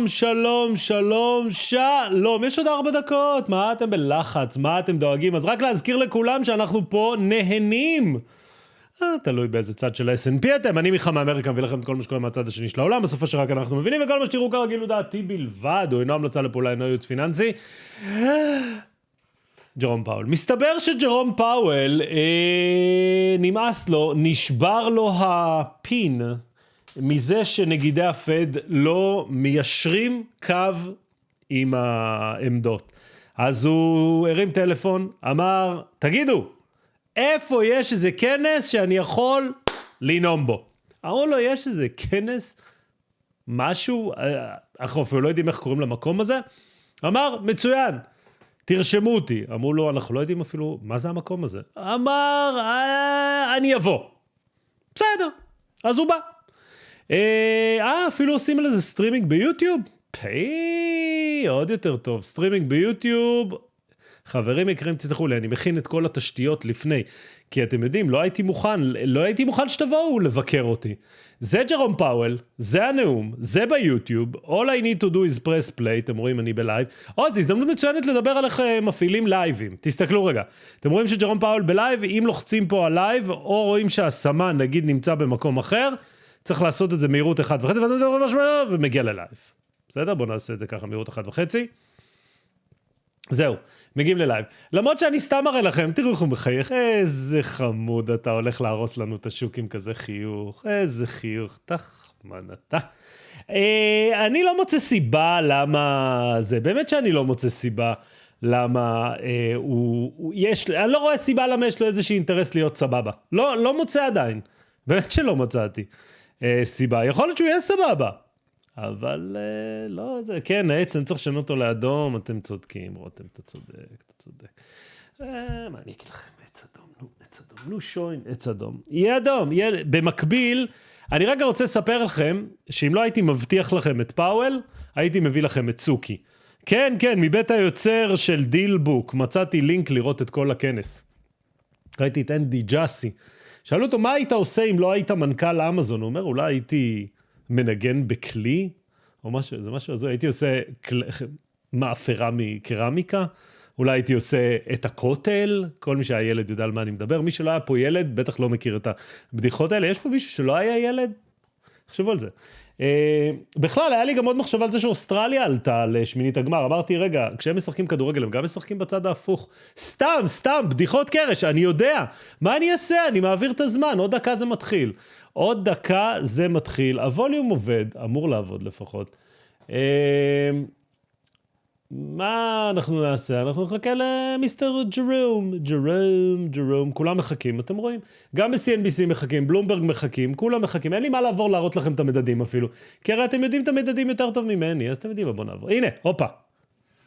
שלום, יש עוד 4 דקות, מה אתם בלחץ, מה אתם דואגים? אז רק להזכיר לכולם שאנחנו פה נהנים. תלוי באיזה צד של ה-S&P אתם, אני מיכה מאמריקה מביא לכם את כל מה שקורה מהצד השני של העולם, בסופו שרק אנחנו מבינים, וכל מה שתראו כרגיל הוא דעתי בלבד, או אינו המלצה לפעולה, אינו ייעוץ פיננסי. ג'רום פאואל. מסתבר שג'רום פאואל, נמאס לו, נשבר לו הפין, מזה שנגידי הפד לא מיישרים קו עם העמדות. אז הוא הרים טלפון, אמר, תגידו, איפה יש איזה כנס שאני יכול לנאום בו? אמרו לו, יש איזה כנס, משהו, אנחנו אפילו לא יודעים איך קוראים למקום הזה. אמר, מצוין, תרשמו אותי. אמרו לו, אנחנו לא יודעים אפילו מה זה המקום הזה. אמר, אני אבוא. בסדר, אז הוא בא. אפילו עושים על איזה סטרימינג ביוטיוב? עוד יותר טוב, סטרימינג ביוטיוב. חברים יקרים, תסלחו לי, אני מכין את כל התשתיות לפני, כי אתם יודעים, לא הייתי מוכן שתבואו לבקר אותי. זה ג'רום פאואל, זה הנאום, זה ביוטיוב, all I need to do is press play, אתם רואים אני בלייב, זו הזדמנות מצוינת לדבר על איך מפעילים לייבים, תסתכלו רגע, אתם רואים שג'רום פאואל בלייב, אם לוחצים פה על לייב, או רואים שהסמן נגיד נמצא במקום אחר, צריך לעשות את זה מהירות 1.5, ומגיע ללייב. בסדר? בואו נעשה את זה ככה, מהירות 1.5. זהו, מגיעים ללייב. למרות שאני סתם מראה לכם, תראו איך הוא מחייך, איזה חמוד אתה הולך להרוס לנו את השוק עם כזה חיוך, איזה חיוך, תחמן אתה. אני לא מוצא סיבה למה זה, באמת שאני לא מוצא סיבה למה אני לא רואה סיבה למה יש לו איזושהי אינטרס להיות סבבה. לא מוצא עדיין, באמת שלא מצאתי סיבה. יכול להיות שהוא יהיה סבבה. אבל לא, זה, כן, העץ, אני צריך לשנות אותו לאדום, אתם צודקים, רותם, אתה צודק. מה אני אגיד לכם, עץ אדום, נו שוין, עץ אדום. יהיה אדום, במקביל, אני רגע רוצה לספר לכם, שאם לא הייתי מבטיח לכם את פאואל, הייתי מביא לכם את סוקי. כן, מבית היוצר של דילבוק, מצאתי לינק לראות את כל הכנס. ראיתי את אנדי ג'אסי. שאלו אותו, מה היית עושה אם לא היית מנכ"ל אמזון? הוא אומר, אולי הייתי מנגן בכלי, או משהו, זה משהו, אז הייתי עושה מאפרה מקרמיקה, אולי הייתי עושה את הכותל, כל מי שהיה ילד יודע על מה אני מדבר, מי שלא היה פה ילד, בטח לא מכיר את הבדיחות האלה, יש פה מישהו שלא היה ילד? חשבו על זה. בכלל, היה לי גם עוד מחשבה על זה שאוסטרליה עלתה לשמינית הגמר, אמרתי, רגע, כשהם משחקים כדורגל, הם גם משחקים בצד ההפוך, סתם, בדיחות קרש, אני יודע, מה אני אעשה? אני מעביר את הזמן, עוד דקה זה מתחיל. עוד דקה זה מתחיל, הווליום עובד, אמור לעבוד לפחות. מה אנחנו נעשה? אנחנו נחכה למיסטר ג'רום, כולם מחכים, אתם רואים? גם ב-CNBC מחכים, בלומברג מחכים, כולם מחכים, אין לי מה לעבור להראות לכם את המדדים אפילו, כי הרי אתם יודעים את המדדים יותר טוב ממני, אז אתם יודעים מה, בוא נעבור. הנה, הופה.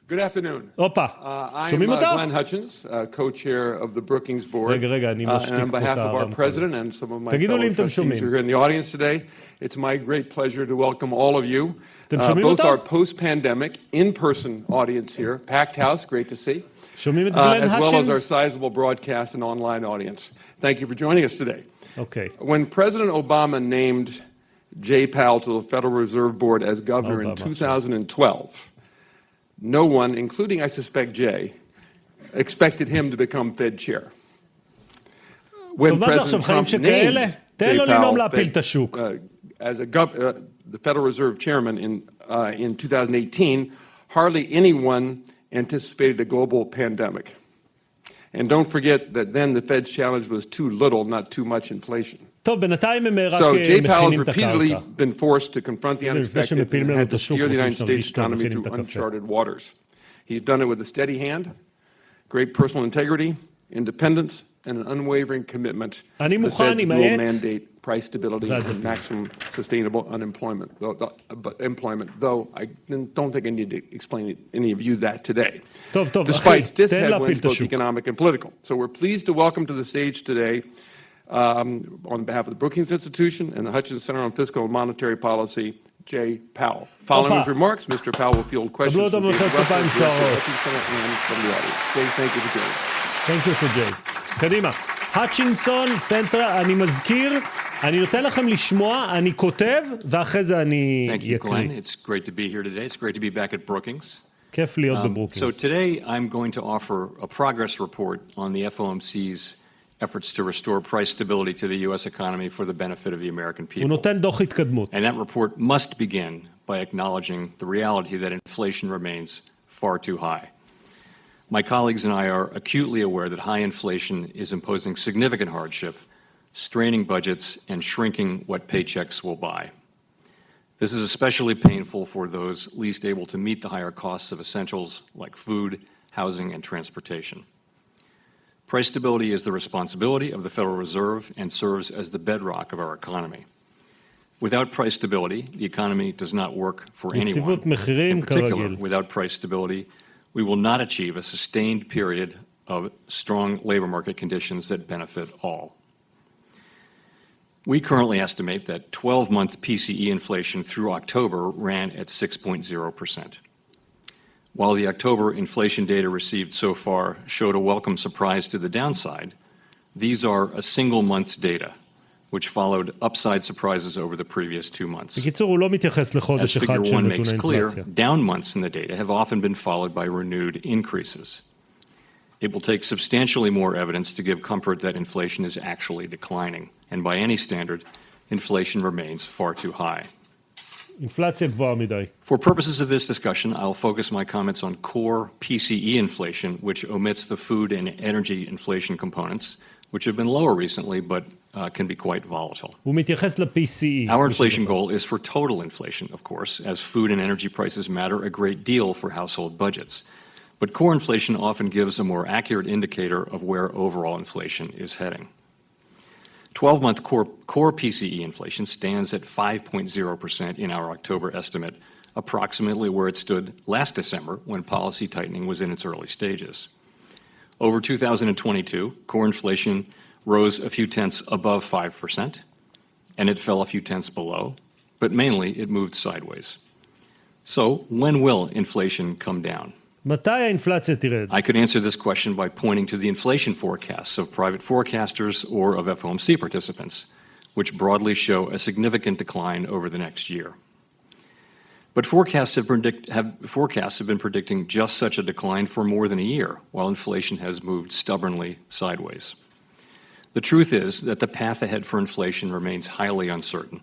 Good afternoon. הופה. שומעים אותה? I'm Glenn Hutchins, co-chair of the Brookings Board. רגע, אני משתיק And on behalf of our president and some of my fellow trustees who are here in the audience today, it's my great pleasure to welcome all of you. Both our post-pandemic, in-person audience here, packed house, great to see, as well as our sizable broadcast and online audience. Thank you for joining us today. Okay. When President Obama named Jay Powell to the Federal Reserve Board as governor in 2012, no one, including I suspect Jay, expected him to become Fed chair. When President Trump named Jay Powell as the Federal Reserve chairman in 2018, hardly anyone anticipated a global pandemic. And don't forget that then the Fed's challenge was too little, not too much inflation. So Jay Powell has repeatedly been forced to confront the unexpected and had to steer the United States economy through uncharted waters. He's done it with a steady hand, great personal integrity, independence, and an unwavering commitment to the Fed's dual mandate, price stability, and maximum sustainable unemployment. Though I don't think I need to explain any of you that today. Despite stiff headwinds, both economic and political. So we're pleased to welcome to the stage today, on behalf of the Brookings Institution and the Hutchins Center on Fiscal and Monetary Policy, Jay Powell. Following his remarks, Mr. Powell will field questions from the Hutchins Center and from the audience. Jay, thank you for joining us. Thank you for Jay. קדימה. Hutchinson Center, אני מזכיר, אני נותן לכם לשמוע, אני כותב, ואחרי זה אני Thank you, יקריא. Glenn. It's great to be here today. It's great to be back at Brookings. כיף להיות בברוקינגס. So today I'm going to offer a progress report on the FOMC's efforts to restore price stability to the U.S. economy for the benefit of the American people. הוא נותן דוח התקדמות. And that report must begin by acknowledging the reality that inflation remains far too high. My colleagues and I are acutely aware that high inflation is imposing significant hardship, straining budgets, and shrinking what paychecks will buy. This is especially painful for those least able to meet the higher costs of essentials like food, housing, and transportation. Price stability is the responsibility of the Federal Reserve and serves as the bedrock of our economy. Without price stability, the economy does not work for anyone. In particular, without price stability, we will not achieve a sustained period of strong labor market conditions that benefit all. We currently estimate that 12-month PCE inflation through October ran at 6.0%. While the October inflation data received so far showed a welcome surprise to the downside, these are a single month's data, which followed upside surprises over the previous 2 months. בקיצור, הוא לא מתייחס לחודש אחד של נתוני אינפלציה. As figure 1 makes clear, down months in the data have often been followed by renewed increases. It will take substantially more evidence to give comfort that inflation is actually declining, and by any standard, inflation remains far too high. אינפלציה גבוהה מדי. For purposes of this discussion, I'll focus my comments on core PCE inflation, which omits the food and energy inflation components, which have been lower recently, but can be quite volatile. הוא מתייחס ל-PCE. Our inflation goal is for total inflation, of course, as food and energy prices matter a great deal for household budgets. But core inflation often gives a more accurate indicator of where overall inflation is heading. 12-month core PCE inflation stands at 5.0% in our October estimate, approximately where it stood last December when policy tightening was in its early stages. Over 2022, core inflation rose a few tenths above 5%, and it fell a few tenths below, but mainly it moved sideways. So, when will inflation come down? מתי האינפלציה תרד? I could answer this question by pointing to the inflation forecasts of private forecasters or of FOMC participants, which broadly show a significant decline over the next year. But forecasts have been predicting just such a decline for more than a year, while inflation has moved stubbornly sideways. The truth is that the path ahead for inflation remains highly uncertain.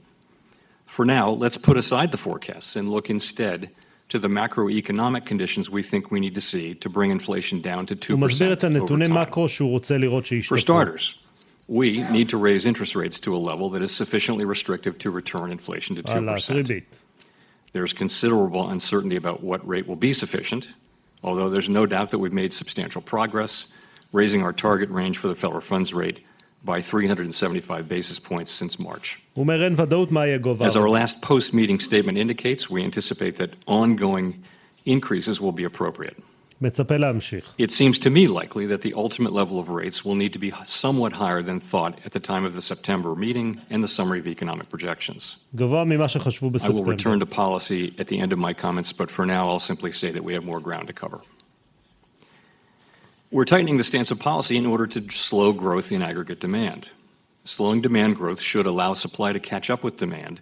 For now, let's put aside the forecasts and look instead to the macroeconomic conditions we think we need to see to bring inflation down to 2% over time. For starters, we need to raise interest rates to a level that is sufficiently restrictive to return inflation to 2%. There's considerable uncertainty about what rate will be sufficient, although there's no doubt that we've made substantial progress, raising our target range for the federal funds rate by 375 basis points since March. As our last post-meeting statement indicates, we anticipate that ongoing increases will be appropriate. It seems to me likely that the ultimate level of rates will need to be somewhat higher than thought at the time of the September meeting and the summary of economic projections. I will return to policy at the end of my comments, but for now I'll simply say that we have more ground to cover. We're tightening the stance of policy in order to slow growth in aggregate demand. Slowing demand growth should allow supply to catch up with demand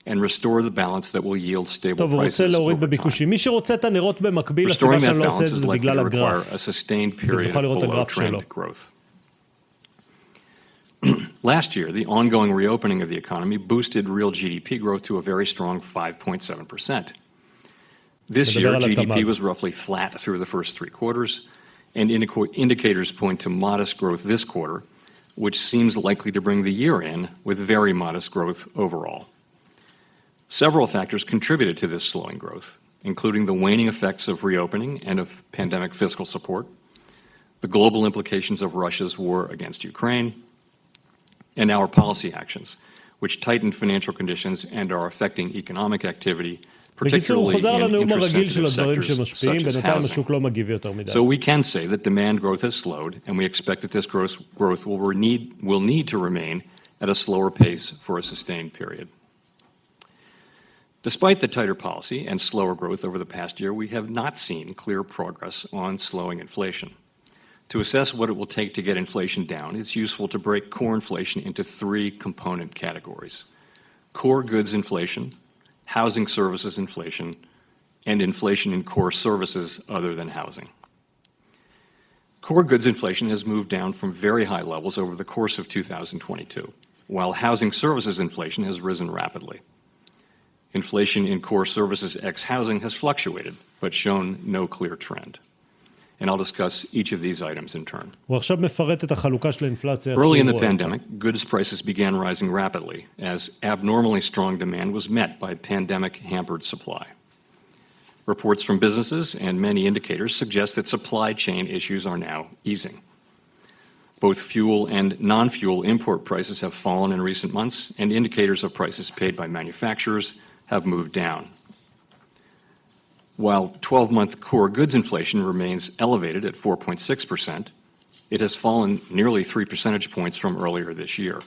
and restore the balance that will yield stable prices over time. Restoring that balance is likely to require a sustained period of below-trend growth. Last year, the ongoing reopening of the economy boosted real GDP growth to a very strong 5.7%. This year, GDP was roughly flat through the first 3 quarters, and indicators point to modest growth this quarter, which seems likely to bring the year in with very modest growth overall. Several factors contributed to this slowing growth, including the waning effects of reopening and of pandemic fiscal support, the global implications of Russia's war against Ukraine, and our policy actions, which tightened financial conditions and are affecting economic activity, particularly in interest-sensitive sectors such as housing. So we can say that demand growth has slowed, and we expect that this growth will need to remain at a slower pace for a sustained period. Despite the tighter policy and slower growth over the past year, we have not seen clear progress on slowing inflation. To assess what it will take to get inflation down, it's useful to break core inflation into three component categories: core goods inflation, housing services inflation, and inflation in core services other than housing. Core goods inflation has moved down from very high levels over the course of 2022, while housing services inflation has risen rapidly. Inflation in core services ex-housing has fluctuated, but shown no clear trend. And I'll discuss each of these items in turn. Early in the pandemic, goods prices began rising rapidly as abnormally strong demand was met by pandemic-hampered supply. Reports from businesses and many indicators suggest that supply chain issues are now easing. Both fuel and non-fuel import prices have fallen in recent months, and indicators of prices paid by manufacturers have moved down. While 12-month core goods inflation remains elevated at 4.6%, it has fallen nearly 3 percentage points from earlier this year.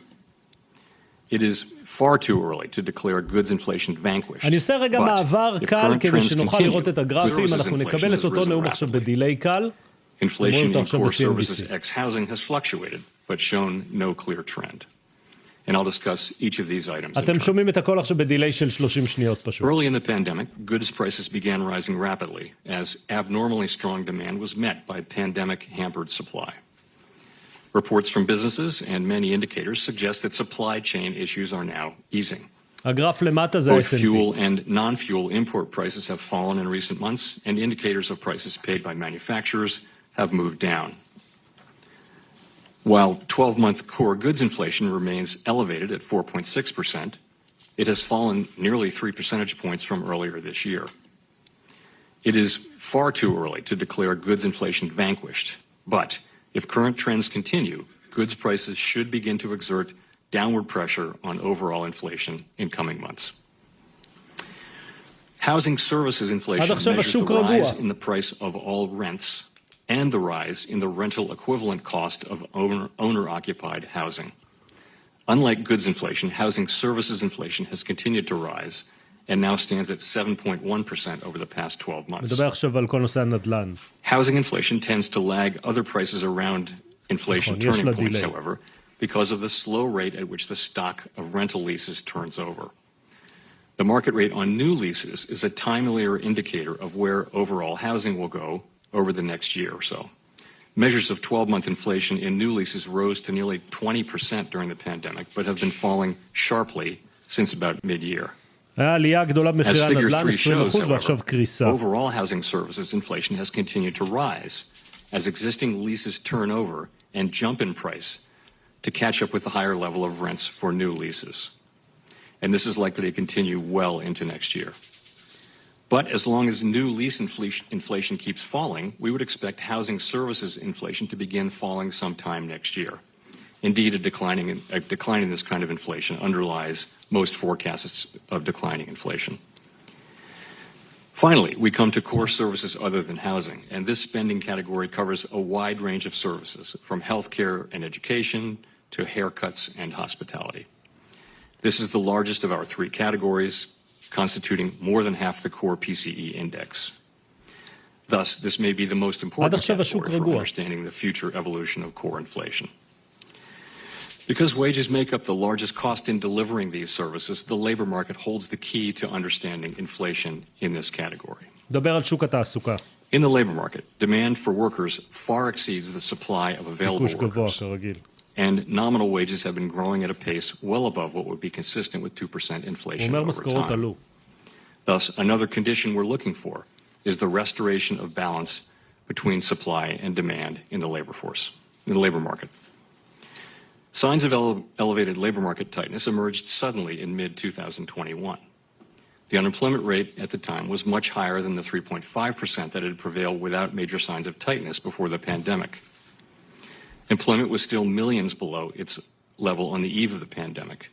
It is far too early to declare goods inflation vanquished. אני עושה רגע מעבר קל כדי שנוכל לראות את הגרפים, אנחנו נקבל את אותו נאום עכשיו בדיליי קל. Inflation in core services ex-housing has fluctuated, but shown no clear trend. And I'll discuss each of these items in אתם turn. שומעים את הכל עכשיו בדיליי של 30 שניות פשוט. Early in the pandemic, goods prices began rising rapidly as abnormally strong demand was met by pandemic-hampered supply. Reports from businesses and many indicators suggest that supply chain issues are now easing. הגרף למטה זה Both ה-S&P. fuel and non-fuel import prices have fallen in recent months, and indicators of prices paid by manufacturers have moved down. While 12-month core goods inflation remains elevated at 4.6%, it has fallen nearly 3 percentage points from earlier this year. It is far too early to declare goods inflation vanquished, but if current trends continue, goods prices should begin to exert downward pressure on overall inflation in coming months. Housing services inflation measures the rise in the price of all rents and the rise in the rental equivalent cost of owner-occupied housing. Unlike goods inflation, housing services inflation has continued to rise and now stands at 7.1% over the past 12 months. Housing inflation tends to lag other prices around inflation turning points, however, because of the slow rate at which the stock of rental leases turns over. The market rate on new leases is a timelier indicator of where overall housing will go over the next year or so. Measures of 12-month inflation in new leases rose to nearly 20% during the pandemic, but have been falling sharply since about mid-year. As figure 3 shows, however, overall housing services inflation has continued to rise as existing leases turn over and jump in price to catch up with the higher level of rents for new leases. And this is likely to continue well into next year. But as long as new lease inflation keeps falling, we would expect housing services inflation to begin falling sometime next year. Indeed, a decline in this kind of inflation underlies most forecasts of declining inflation. Finally, we come to core services other than housing, and this spending category covers a wide range of services, from healthcare and education to haircuts and hospitality. This is the largest of our three categories, constituting more than half the core PCE index. Thus, this may be the most important category for understanding the future evolution of core inflation. Because wages make up the largest cost in delivering these services, the labor market holds the key to understanding inflation in this category. In the labor market, demand for workers far exceeds the supply of available workers, and nominal wages have been growing at a pace well above what would be consistent with 2% inflation over time. Thus, another condition we're looking for is the restoration of balance between supply and demand in the labor market. Signs of elevated labor market tightness emerged suddenly in mid-2021. The unemployment rate at the time was much higher than the 3.5% that had prevailed without major signs of tightness before the pandemic. Employment was still millions below its level on the eve of the pandemic.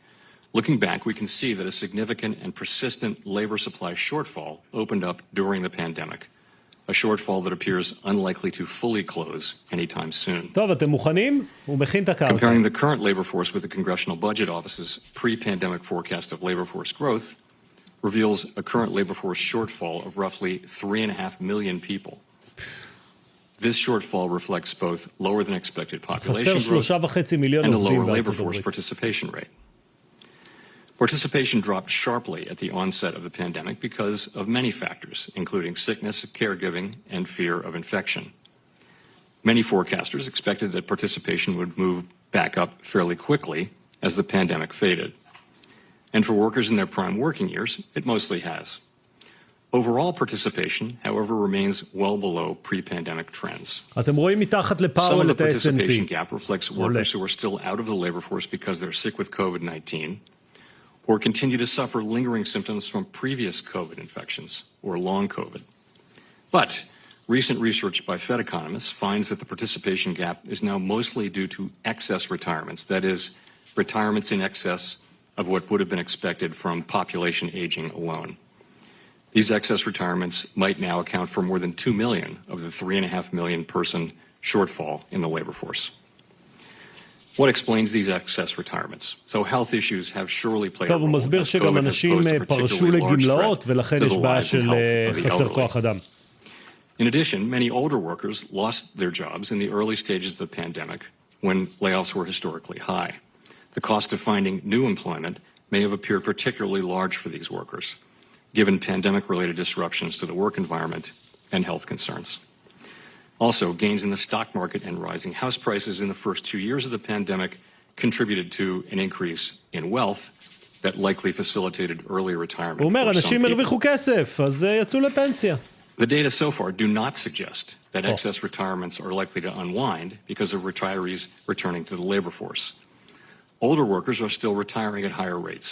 Looking back, we can see that a significant and persistent labor supply shortfall opened up during the pandemic, a shortfall that appears unlikely to fully close anytime soon. Comparing the current labor force with the Congressional Budget Office's pre-pandemic forecast of labor force growth reveals a current labor force shortfall of roughly 3.5 million people. This shortfall reflects both lower than expected population חסר growth 3.5 מיליון and a עובדים lower labor בארצות force הברית. participation rate. Participation dropped sharply at the onset of the pandemic because of many factors, including sickness, caregiving, and fear of infection. Many forecasters expected that participation would move back up fairly quickly as the pandemic faded. And for workers in their prime working years, it mostly has. Overall participation, however, remains well below pre-pandemic trends. אתם רואים מתחת Some לפאואל of the את ה-S&P. participation gap reflects workers who are still out of the labor force because they're sick with COVID-19 or continue to suffer lingering symptoms from previous COVID infections or long COVID. But recent research by Fed economists finds that the participation gap is now mostly due to excess retirements, that is, retirements in excess of what would have been expected from population aging alone. These excess retirements might now account for more than 2 million of the 3.5 million person shortfall in the labor force. What explains these excess retirements? So health issues have surely played a טוב, הוא role מסביר as שגם COVID has אנשים posed a פרשו particularly large לגמלאות, threat ולכן to יש the בעיה lives and של health of the חסר elderly. כוח אדם. In addition, many older workers lost their jobs in the early stages of the pandemic when layoffs were historically high. The cost of finding new employment may have appeared particularly large for these workers, given pandemic-related disruptions to the work environment and health concerns. Also, gains in the stock market and rising house prices in the first 2 years of the pandemic contributed to an increase in wealth that likely facilitated early retirement הוא אומר, for some אנשים people. הרוויחו כסף, אז יצאו לפנסיה. The data so far do not suggest that excess retirements are likely to unwind because of retirees returning to the labor force. Older workers are still retiring at higher rates,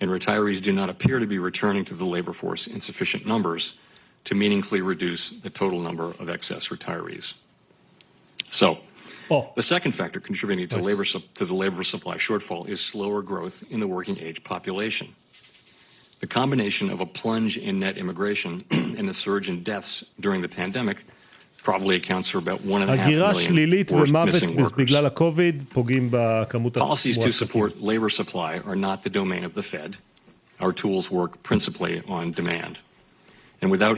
and retirees do not appear to be returning to the labor force in sufficient numbers to meaningfully reduce the total number of excess retirees. So, the second factor contributing to the labor supply shortfall is slower growth in the working age population. The combination of a plunge in net immigration and a surge in deaths during the pandemic probably accounts for about 1.5 הגירה million שלילית ומוות missing workers. בגלל הקוביד פוגעים בכמות Policies to המועסקים. support labor supply are not the domain of the Fed. Our tools work principally on demand. And without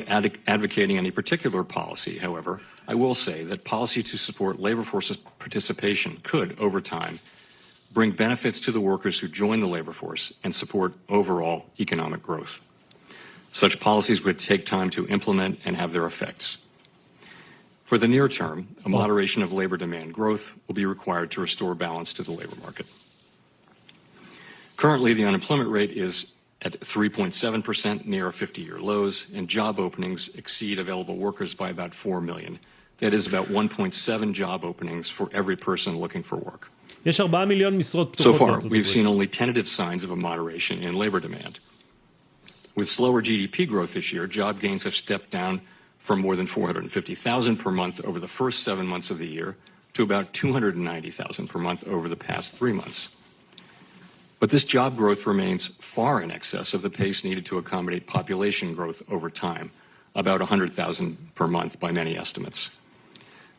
advocating any particular policy, however, I will say that policy to support labor force participation could, over time, bring benefits to the workers who join the labor force and support overall economic growth. Such policies would take time to implement and have their effects. For the near term, a moderation of labor demand growth will be required to restore balance to the labor market. Currently, the unemployment rate is at 3.7%, near 50-year lows, and job openings exceed available workers by about 4 million. That is about 1.7 job openings for every person looking for work. יש 4 מיליון משרות So פתוחות far, בארצות we've הברית. seen only tentative signs of a moderation in labor demand. With slower GDP growth this year, job gains have stepped down from more than 450,000 per month over the first 7 months of the year to about 290,000 per month over the past 3 months. But this job growth remains far in excess of the pace needed to accommodate population growth over time, about 100,000 per month by many estimates.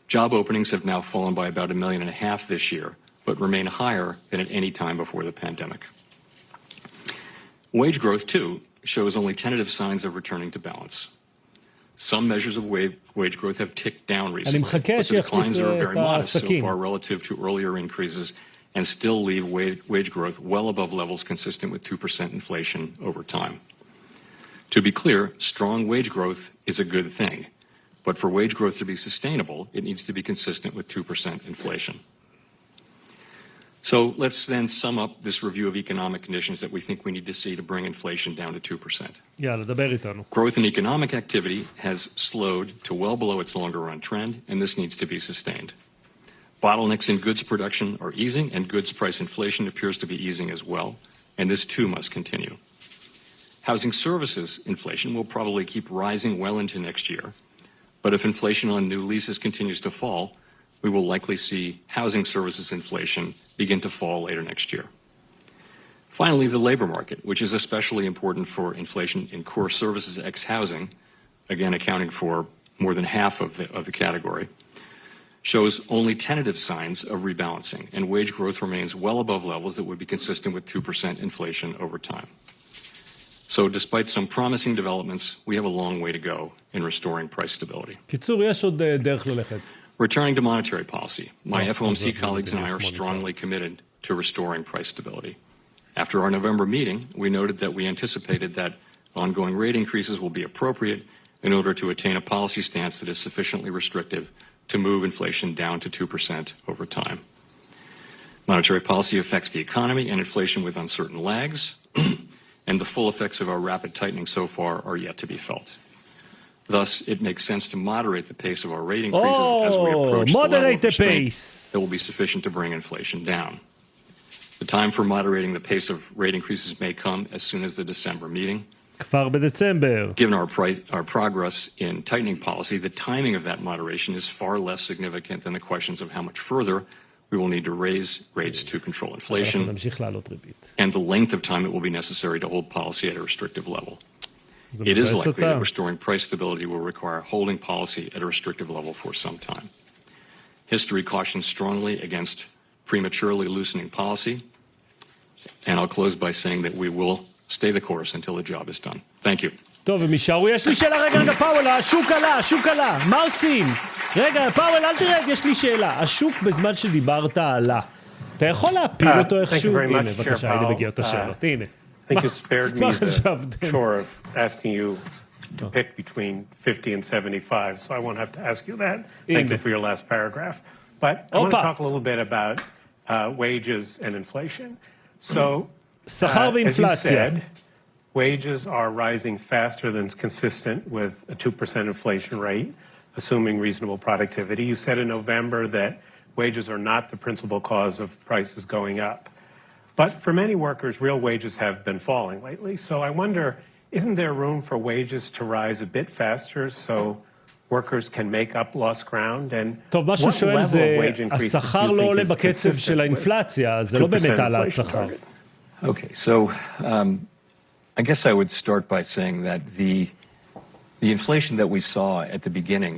Job openings have now fallen by about 1.5 million this year, but remain higher than at any time before the pandemic. Wage growth, too, shows only tentative signs of returning to balance. Some measures of wage growth have ticked down recently, but the declines are very modest so far relative to earlier increases and still leave wage growth well above levels consistent with 2% inflation over time. To be clear, strong wage growth is a good thing, but for wage growth to be sustainable, it needs to be consistent with 2% inflation. So let's then sum up this review of economic conditions that we think we need to see to bring inflation down to 2%. יאללה, דבר איתנו. Growth in economic activity has slowed to well below its longer run trend, and this needs to be sustained. Bottlenecks in goods production are easing, and goods price inflation appears to be easing as well, and this too must continue. Housing services inflation will probably keep rising well into next year, but if inflation on new leases continues to fall, we will likely see housing services inflation begin to fall later next year. Finally, the labor market, which is especially important for inflation in core services ex housing, again accounting for more than half of the category, shows only tentative signs of rebalancing, and wage growth remains well above levels that would be consistent with 2% inflation over time. So despite some promising developments, we have a long way to go in restoring price stability. קיצור, יש עוד דרך ללכת. Returning to monetary policy, my FOMC colleagues and I are strongly committed to restoring price stability. After our November meeting, we noted that we anticipated that ongoing rate increases will be appropriate in order to attain a policy stance that is sufficiently restrictive to move inflation down to 2% over time. Monetary policy affects the economy and inflation with uncertain lags, and the full effects of our rapid tightening so far are yet to be felt. Thus, it makes sense to moderate the pace of our rate increases as we approach the level of restraint that will be sufficient to bring inflation down. The time for moderating the pace of rate increases may come as soon as the December meeting. כבר בדצמבר. Given our progress in tightening policy, the timing of that moderation is far less significant than the questions of how much further we will need to raise rates to control inflation and the length of time it will be necessary to hold policy at a restrictive level. It is likely that restoring price stability will require holding policy at a restrictive level for some time. History cautions strongly against prematurely loosening policy, and I'll close by saying that we will stay the course until the job is done. Thank you. טוב, ומשארו, יש לי שאלה רגע, פאואל, השוק עלה, מה עושים? רגע, פאואל, אל תרד, יש לי שאלה. השוק בזמן שדיברת עלה. אתה יכול להפיל אותו איכשהו? הנה, בבקשה, הנה מגיעות השאלות, הנה. I think you spared me the chore of asking you to pick between 50 and 75, so I won't have to ask you that. Thank you for your last paragraph. But I want to talk a little bit about wages and inflation. So, as you said, wages are rising faster than is consistent with a 2% inflation rate, assuming reasonable productivity. You said in November that wages are not the principal cause of prices going up. But for many workers, real wages have been falling lately. So I wonder, isn't there room for wages to rise a bit faster so workers can make up lost ground? And what level of wage increases do you think is consistent with 2% inflation? Okay, so I guess I would start by saying that the inflation that we saw at the beginning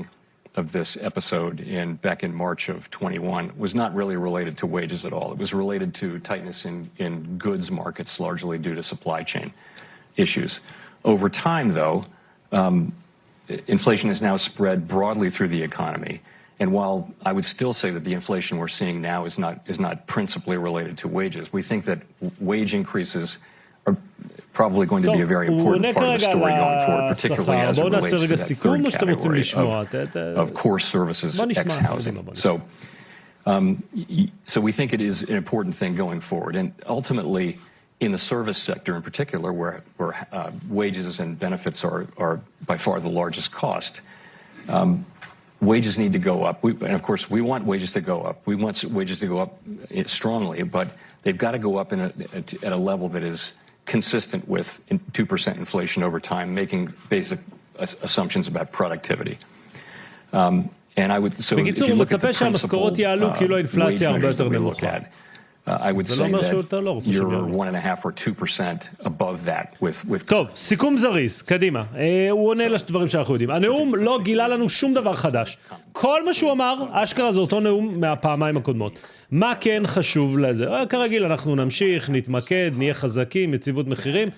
of this episode back in March of 21 was not really related to wages at all. It was related to tightness in goods markets, largely due to supply chain issues. Over time, though, inflation has now spread broadly through the economy. And while I would still say that the inflation we're seeing now is not principally related to wages, we think that wage increases are probably going to be a very important part of the story going forward, particularly as it relates to that third category of core services ex housing. So we think it is an important thing going forward. And ultimately, in the service sector in particular, where wages and benefits are by far the largest cost, wages need to go up. And of course, we want wages to go up. We want wages to go up strongly, but they've got to go up at a level that is consistent with 2% inflation over time, making basic assumptions about productivity. And I would, so if you look at the principal wage measures that we look at, I would say that you're 1.5 or 2% above that with... טוב, סיכום זריז, קדימה. הוא עונה לדברים שאנחנו יודעים. הנאום לא גילה לנו שום דבר חדש. כל מה שהוא אמר, אשכרה זה אותו נאום מהפעמיים הקודמות. מה כן חשוב לזה? כרגיל, אנחנו נמשיך, נתמקד, נהיה חזקים, יציבות מחירים.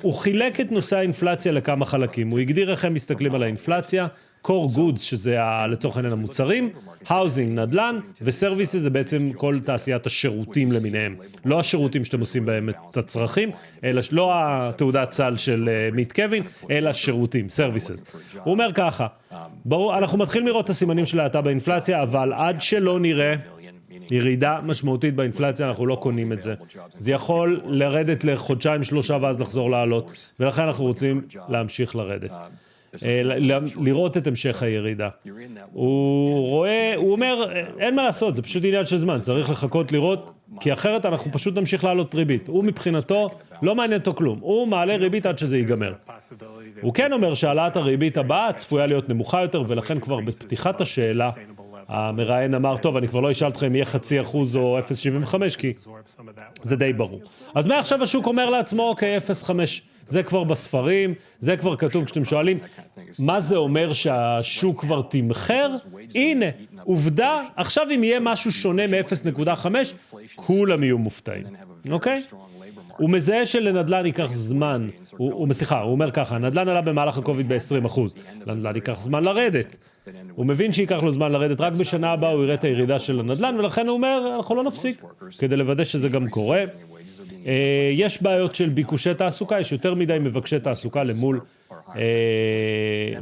הוא חילק את נושא האינפלציה לכמה חלקים. הוא הגדיר איך הם מסתכלים על האינפלציה. core goods, שזה לצורך העניין המוצרים, housing, נדל"ן, ו-services זה בעצם כל תעשיית השירותים למיניהם. לא השירותים שאתם עושים בהם את הצרכים, אלא לא התעודת סל של מיט קווין, אלא שירותים, services. הוא אומר ככה, ברור, אנחנו מתחילים לראות את הסימנים של ההאטה באינפלציה, אבל עד שלא נראה ירידה משמעותית באינפלציה, אנחנו לא קונים את זה. זה יכול לרדת לחודשיים, 3 ואז לחזור לעלות, ולכן אנחנו רוצים להמשיך לרדת. לראות את המשך הירידה. הוא אומר, אין מה לעשות, זה פשוט עניין של זמן, צריך לחכות לראות, כי אחרת אנחנו פשוט נמשיך לעלות ריבית. הוא מבחינתו, לא מעניין אותו כלום, הוא מעלה ריבית עד שזה ייגמר. הוא כן אומר שהעלאת הריבית הבאה צפויה להיות נמוכה יותר, ולכן כבר בפתיחת השאלה, המראיין אמר, טוב, אני כבר לא אשאל אתכם, יהיה 0.5% או 0.75, כי זה די ברור. אז מעכשיו השוק אומר לעצמו, אוקיי, 0.5, זה כבר בספרים, זה כבר כתוב כשאתם שואלים, מה זה אומר שהשוק כבר תמחר? הנה, עובדה, עכשיו אם יהיה משהו שונה מ-0.5, כולם יהיו מופתעים, אוקיי? הוא מזהה שלנדל"ן ייקח זמן, הוא אומר ככה, הנדל"ן עלה במהלך הקוביד ב-20%, לנדל"ן ייקח זמן לרדת. הוא מבין שייקח לו זמן לרדת, רק בשנה הבאה הוא יראה את הירידה של הנדל"ן, ולכן הוא אומר, אנחנו לא נפסיק, כדי לוודא שזה גם קורה. יש בעיות של ביקושי תעסוקה, יש יותר מדי מבקשי תעסוקה למול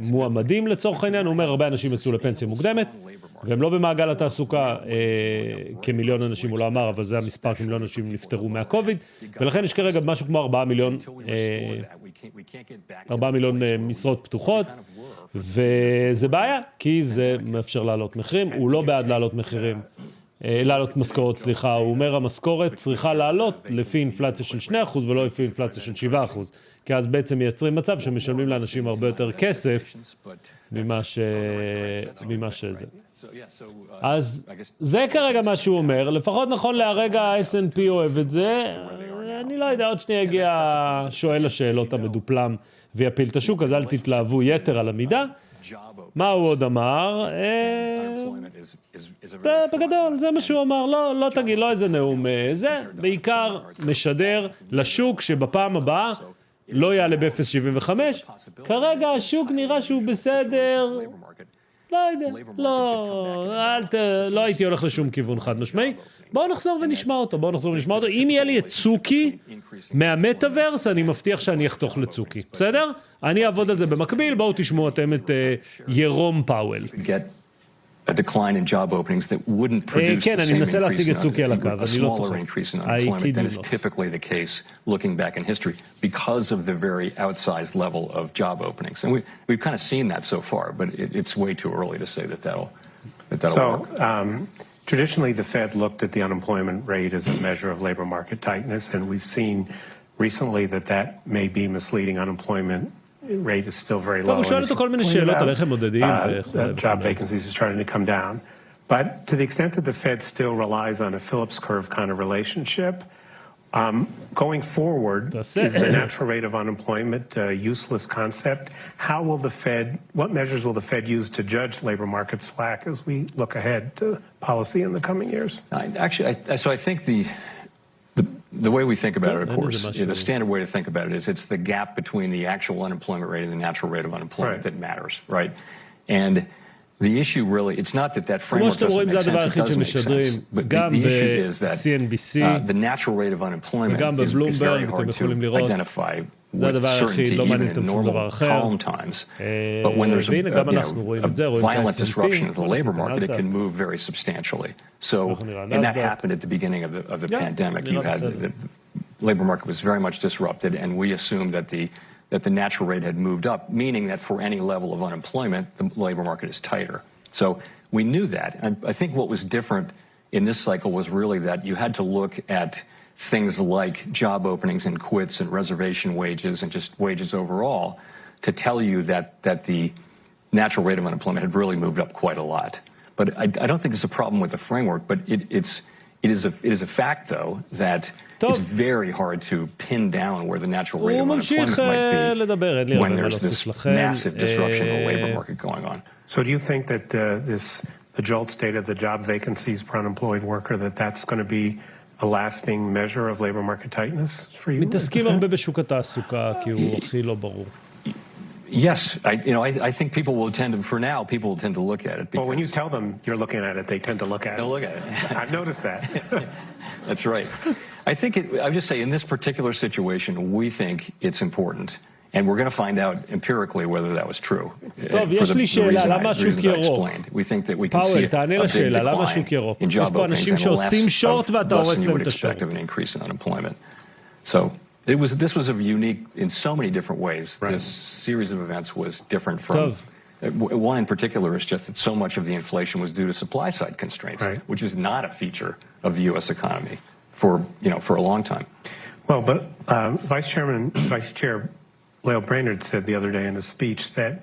מועמדים לצורך העניין, הוא אומר, הרבה אנשים יצאו לפנסיה מוקדמת, והם לא במעגל התעסוקה, כמיליון אנשים, הוא לא אמר, אבל זה המספר, כמיליון אנשים נפטרו מהקוביד, ולכן יש כרגע משהו כמו 4 מיליון משרות פתוחות, וזה בעיה, כי זה מאפשר לעלות מחירים, הוא לא בעד לעלות מחירים, לעלות משכורת, סליחה, הוא אומר, המשכורת צריכה לעלות לפי אינפלציה של 2% ולא לפי אינפלציה של 7%, כי אז בעצם מייצרים מצב שמשלמים לאנשים הרבה יותר כסף ממה שזה. אז זה כרגע מה שהוא אומר, לפחות נכון להרגע ה-S&P אוהב את זה, אני לא יודע, עוד שניה יגיע שואל השאלות המדופלם ויפיל את השוק, אז אל תתלהבו יתר על המידה. מה הוא עוד אמר? בגדול, זה מה שהוא אמר, לא תגיד, לא איזה נאום, זה בעיקר משדר לשוק שבפעם הבאה לא יעלה ב-0.75, כרגע השוק נראה שהוא בסדר, לא יודע, לא הייתי הולך לשום כיוון חד משמעי, בואו נחזור ונשמע אותו, אם יהיה לי את צוקי מהמטאברס, אני מבטיח שאני אחתוך לצוקי, בסדר? אני אעבוד על זה במקביל, בואו תשמעו אתם את ירום פאואל. A decline in job openings that wouldn't produce the same increase in a smaller increase in unemployment than is typically the case looking back in history because of the very outsized level of job openings. And we've kind of seen that so far, but it's way too early to say that that'll work. Traditionally, the Fed looked at the unemployment rate as a measure of labor market tightness, and we've seen recently that may be misleading. Unemployment rate is still very low. Job vacancies is starting to come down. But to the extent that the Fed still relies on a Phillips curve kind of relationship, going forward, is the natural rate of unemployment a useless concept? What measures will the Fed use to judge labor market slack as we look ahead to policy in the coming years? I think the way we think about it, of course, the standard way to think about it is it's the gap between the actual unemployment rate and the natural rate of unemployment that matters, right? And the issue really, it's not that framework doesn't make sense, it does make sense, but the issue is that the natural rate of unemployment is very hard to identify with certainty, even in normal calm times. But when there's a violent disruption of the labor market, it can move very substantially. And that happened at the beginning of the pandemic. You had the labor market was very much disrupted, and we assumed that the natural rate had moved up, meaning that for any level of unemployment, the labor market is tighter. So we knew that. And I think what was different in this cycle was really that you had to look at things like job openings and quits and reservation wages and just wages overall to tell you that the natural rate of unemployment had really moved up quite a lot. But I don't think it's a problem with the framework, but it is a fact, though, that it's very hard to pin down where the natural rate of unemployment might be when there's this massive disruption of the labor market going on. So do you think that the JOLTS data, the job vacancies per unemployed worker, that's going to be a lasting measure of labor market tightness for you? מתעסקים הרבה בשוק התעסוקה, כי הוא הכי לא ברור. Yes, I think people will tend to, for now, people will tend to look at it. Well, when you tell them you're looking at it, they tend to look at it. They'll look at it. I've noticed that. That's right. I think, I would just say, in this particular situation, we think it's important. And we're going to find out empirically whether that was true. טוב, יש לי שאלה, למה השוק ירוק? פאואל, תענה לשאלה, למה השוק ירוק? יש פה אנשים שעושים שורט ואתה הורס להם את השורט. So this was a unique, in so many different ways. Right. This series of events was different from... One in particular is just that so much of the inflation was due to supply side constraints, which is not a feature of the U.S. economy for a long time. Well, but Vice Chair Lael Brainerd said the other day in a speech that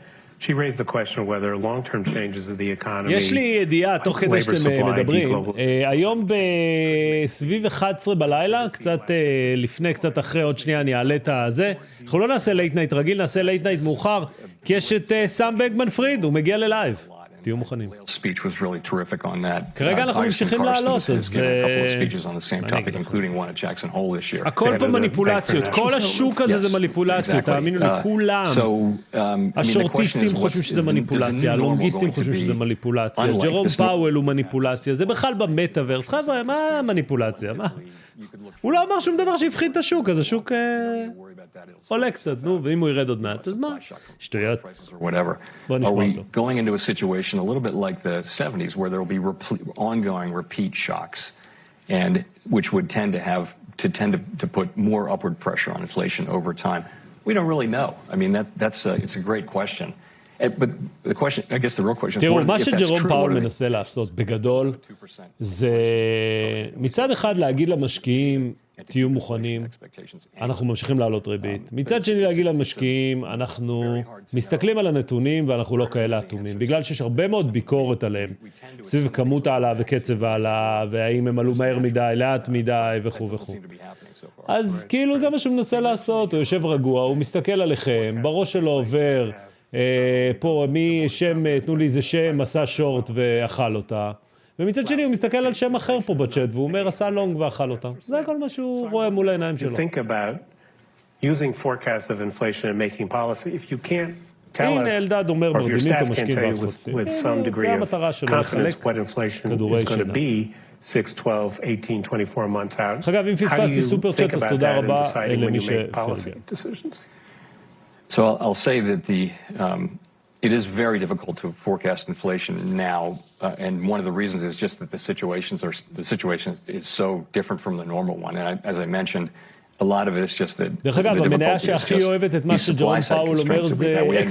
she raised the question of whether long-term changes of the economy... יש לי ידיעה, תוך כדי שאתם מדברים, היום בסביב 11 בלילה, קצת לפני, קצת אחרי, עוד שנייה אני אעלה את הזה, אנחנו לא נעשה לייט נייט רגיל, נעשה לייט נייט מאוחר, כי יש את סם בגמן פריד, הוא מגיע ללייב. תהיו מוכנים. Speech was really terrific on that. כרגע אנחנו ממשיכים לעלות, אז הכל פה מניפולציות, כל השוק הזה זה מניפולציות, תאמינו לי, כולם. השורטיסטים חושבים שזה מניפולציה, הלונגיסטים חושבים שזה מניפולציה, ג'רום פאואל הוא מניפולציה, זה בכלל במטאברס, חבר'ה, מה מניפולציה? הוא לא אמר שום דבר שהפחיד את השוק, אז השוק עולה קצת, נו, ואם הוא ירד עוד מעט, אז מה? שטויות. בוא נשמע אותו. Going into a situation a little bit like the 70s where there will be ongoing repeat shocks, and which would tend to put more upward pressure on inflation over time. We don't really know. I mean, it's a great question. But the question, I guess the real question is, תראו, מה שג'רום פאואל מנסה לעשות בגדול, זה מצד אחד להגיד למשקיעים, תהיו מוכנים, אנחנו ממשיכים לעלות ריבית. מצד שני להגיד למשקיעים, אנחנו מסתכלים על הנתונים ואנחנו לא כאלה אטומים, בגלל שיש הרבה מאוד ביקורת עליהם, סביב כמות העלה וקצב העלה, והאם הם עלו מהר מדי, לאט מדי וכו' וכו'. אז כאילו זה מה שהוא מנסה לעשות, הוא יושב רגוע, הוא מסתכל עליכם, בראש שלו עובר, פה מי שם, תנו לי איזה שם, עשה שורט ואכל אותה. ומצד שני הוא מסתכל על שם אחר פה בצ'אט, והוא אומר עשה לונג ואכל אותה. זה כל מה שהוא רואה מול העיניים שלו. Think about using forecasts of inflation and making policy. If you can't tell us, or if your staff can't tell you with some degree of confidence what inflation is going to be 6, 12, 18, 24 months out, how do you think about that and deciding when you make policy decisions? So I'll say that it is very difficult to forecast inflation now, and one of the reasons is just that the situation is so different from the normal one. And as I mentioned, a lot of it is just that the difficulty is just these supply-side constraints that we had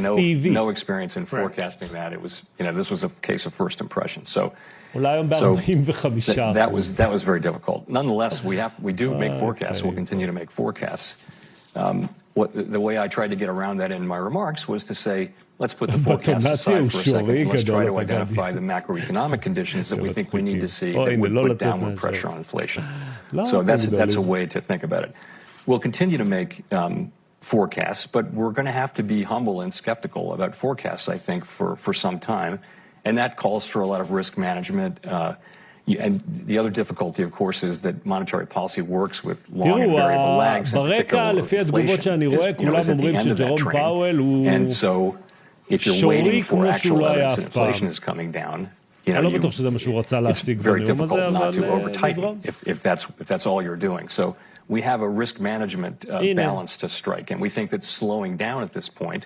no experience in forecasting that. It was, this was a case of first impression. So that was very difficult. Nonetheless, we do make forecasts. We'll continue to make forecasts. The way I tried to get around that in my remarks was to say, let's put the forecast aside for a second and let's try to identify the macroeconomic conditions that we think we need to see that would put downward pressure on inflation. So that's a way to think about it. We'll continue to make forecasts, but we're going to have to be humble and skeptical about forecasts, I think, for some time. And that calls for a lot of risk management. And the other difficulty, of course, is that monetary policy works with long and variable lags, in particular inflation. Is at the end of that train. And so if you're waiting for actual evidence that inflation is coming down, it's very difficult not to over-tighten if that's all you're doing. So we have a risk management balance to strike, and we think that slowing down at this point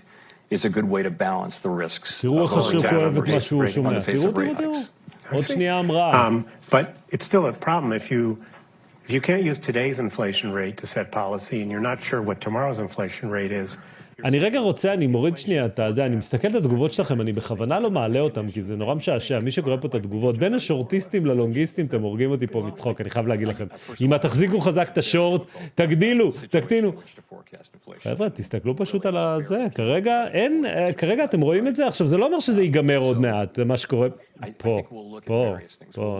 is a good way to balance the risks of slowing down on the face of rate hikes. But it's still a problem if you can't use today's inflation rate to set policy and you're not sure what tomorrow's inflation rate is. אני רגע רוצה, אני מוריד שנייה את זה, אני מסתכל את התגובות שלכם, אני בכוונה לא מעלה אותם, כי זה נורא משעשע, מי שקורא פה את התגובות, בין השורטיסטים ללונגיסטים, אתם הורגים אותי פה מצחוק, אני חייב להגיד לכם, אם תחזיקו חזק את השורט, תגדילו, תקטינו. חבר'ה, תסתכלו פשוט על זה, כרגע אתם רואים את זה, עכשיו זה לא אומר שזה ייגמר עוד מעט, זה מה שקורה פה,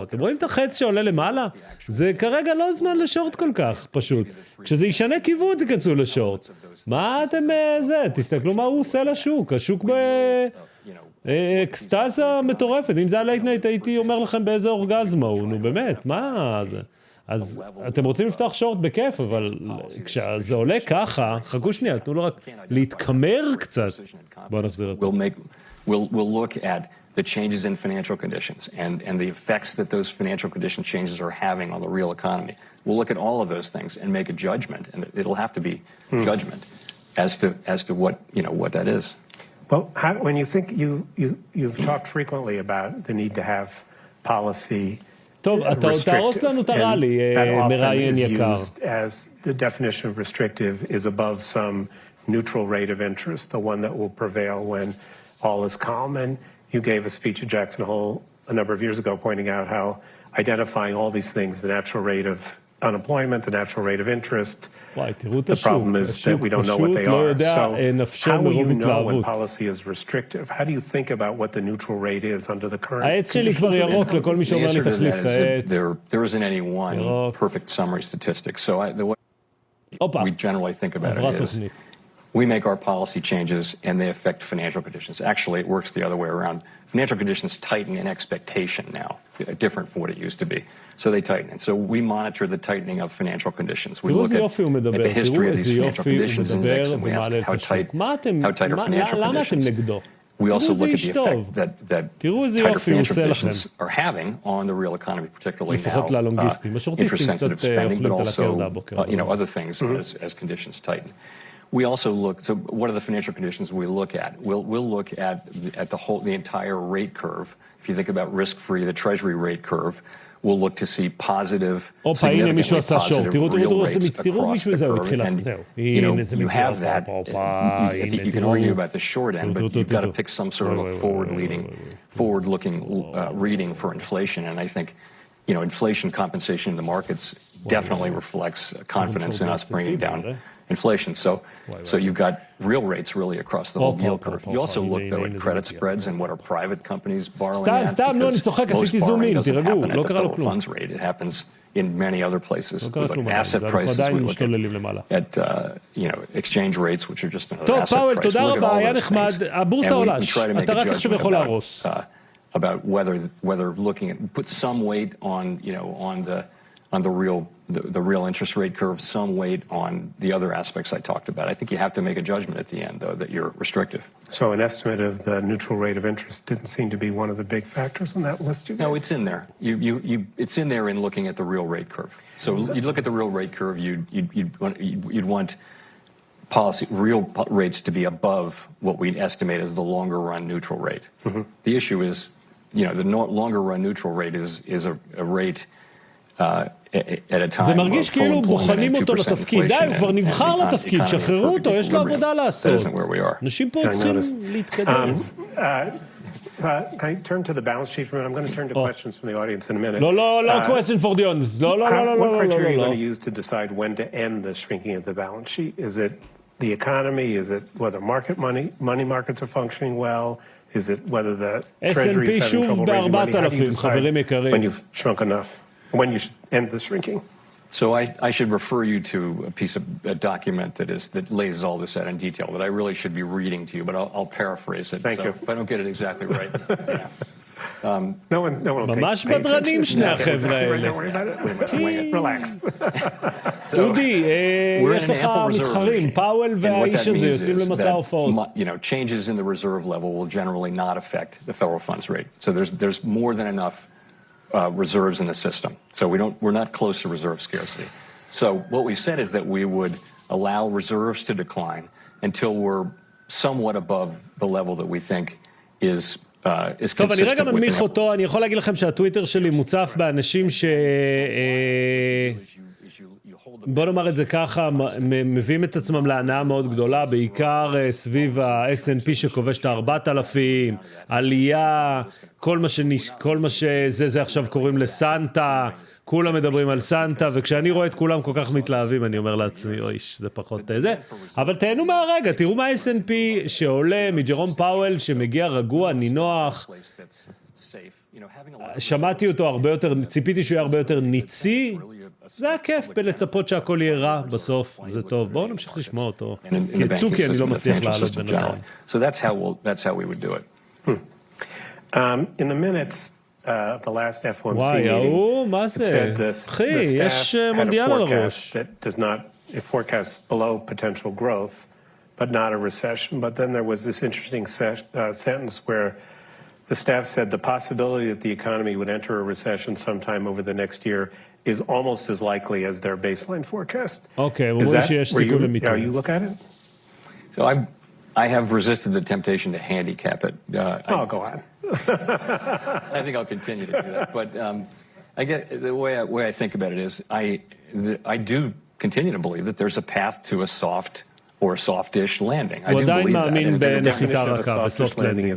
אתם רואים את החץ שעולה למעלה? זה כרגע לא זמן לשורט כל כך, פשוט. כשזה ישנה כיוון, תיכנסו לשורט. מה אתם זה? תסתכלו מה הוא עושה לשוק. השוק באקסטאזה מטורפת. אם זה היה לייטנייט, הייתי אומר לכם באיזה אורגזמה הוא. נו באמת, מה זה? אז אתם רוצים לפתוח שורט בכיף, אבל כשזה עולה ככה, חכו שנייה, תנו לו רק להתקמר קצת. בואו נחזיר אותו. We'll look at the changes in financial conditions and the effects that those financial condition changes are having on the real economy. We'll look at all of those things and make a judgment, and it'll have to be judgment as to what that is. Well, when you think you've talked frequently about the need to have policy. טוב, אתה תרוס לנו את הרלי, מראיין יקר. As the definition of restrictive is above some neutral rate of interest, the one that will prevail when all is calm. And you gave a speech at Jackson Hole a number of years ago pointing out how identifying all these things, the natural rate of unemployment, the natural rate of interest, the problem is that we don't know what they are. So how will you know when policy is restrictive? How do you think about what the neutral rate is under the current conditions? There isn't any one perfect summary statistic. So the way we generally think about it is we make our policy changes and they affect financial conditions. Actually, it works the other way around. Financial conditions tighten in expectation now, different from what it used to be. So they tighten. And so we monitor the tightening of financial conditions. We look at the history of these financial conditions index and we ask how tight are financial conditions. We also look at the effect that tighter financial conditions are having on the real economy, particularly now interest-sensitive spending, but also other things as conditions tighten. We also look. So, what are the financial conditions we look at? We'll look at the entire rate curve. If you think about risk-free, the Treasury rate curve, we'll look to see positive, significantly positive real rates across the curve. And you have that. You can argue about the short end, but you've got to pick some sort of a forward-looking reading for inflation. And I think, inflation compensation in the markets definitely reflects confidence in us bringing down inflation. So you've got real rates really across the whole yield curve. You also look, though, at credit spreads and what are private companies borrowing at, because most borrowing doesn't happen at the federal funds rate. It happens in many other places. We look at asset prices, we look at exchange rates, which are just another asset price. We look at all those things, and we try to make a judgment about whether looking at, put some weight on the real interest rate curve, some weight on the other aspects I talked about. I think you have to make a judgment at the end, though, that you're restrictive. So an estimate of the neutral rate of interest didn't seem to be one of the big factors in that list you gave? No, it's in there. It's in there in looking at the real rate curve. So you look at the real rate curve, you'd want real rates to be above what we'd estimate as the longer run neutral rate. Mm-hmm. The issue is, the longer run neutral rate is a rate זה מרגיש כאילו בוחנים אותו לתפקיד, די, הוא כבר נבחר לתפקיד, שחררו אותו, יש לו עבודה לעשות. אנשים פה צריכים להתקדם. Can I turn to the balance sheet for a minute? I'm going to turn to questions from the audience in a minute. לא, question for the audience. What criteria are you going to use to decide when to end the shrinking of the balance sheet? Is it the economy? Is it whether money markets are functioning well? Is it whether the Treasury is having trouble raising money? How do you decide when you've shrunk enough? When you should end the shrinking? So I should refer you to a document that lays all this out in detail that I really should be reading to you, but I'll paraphrase it. Thank you. If I don't get it exactly right. No one will ממש בדרנים שני החבר'ה האלה. Don't worry about it. Relax. אודי, יש לך מתחרים, פאואל והאיש הזה יוצאים למסע הופעות. Changes in the reserve level will generally not affect the federal funds rate. So there's more than enough reserves in the system. So we're not close to reserve scarcity. So what we said is that we would allow reserves to decline until we're somewhat above the level that we think is consistent טוב, אני רגע with מנמיך אותו, אני יכול להגיד לכם שהטוויטר שלי מוצף באנשים בוא נאמר את זה ככה, מביאים את עצמם להנאה מאוד גדולה, בעיקר סביב ה-S&P שכובש את ה-4,000, עלייה, כל מה שזה עכשיו קוראים לסנטה, כולם מדברים על סנטה, וכשאני רואה את כולם כל כך מתלהבים, אני אומר לעצמי, אוי, זה פחות זה. אבל תהנו מהרגע, תראו מה S&P שעולה מג'רום פאואל, שמגיע רגוע, נינוח, שמעתי אותו הרבה יותר, ציפיתי שהוא יהיה הרבה יותר ניצי, זה היה כיף בלצפות שהכל יהיה רע בסוף, זה טוב. בואו נמשיך לשמוע אותו. כי את צוקי אני לא מצליח לעלות בינתיים. So that's how we would do it. In the minutes of the last FOMC וואי, מה meeting, it זה? said the אחי, יש staff had מונדיאל a על forecast הראש. that does not, it forecasts below potential growth, but not a recession. But then there was this interesting sentence where the staff said the possibility that the economy would enter a recession sometime over the next year is almost as likely as their baseline forecast. Okay, is that where you look at it? So I have resisted the temptation to handicap it. Go on. I think I'll continue to do that. But I get the way I think about it is I do continue to believe that there's a path to a soft or softish landing. I do believe that. בנחיתה רכה, בסופט לנדינג.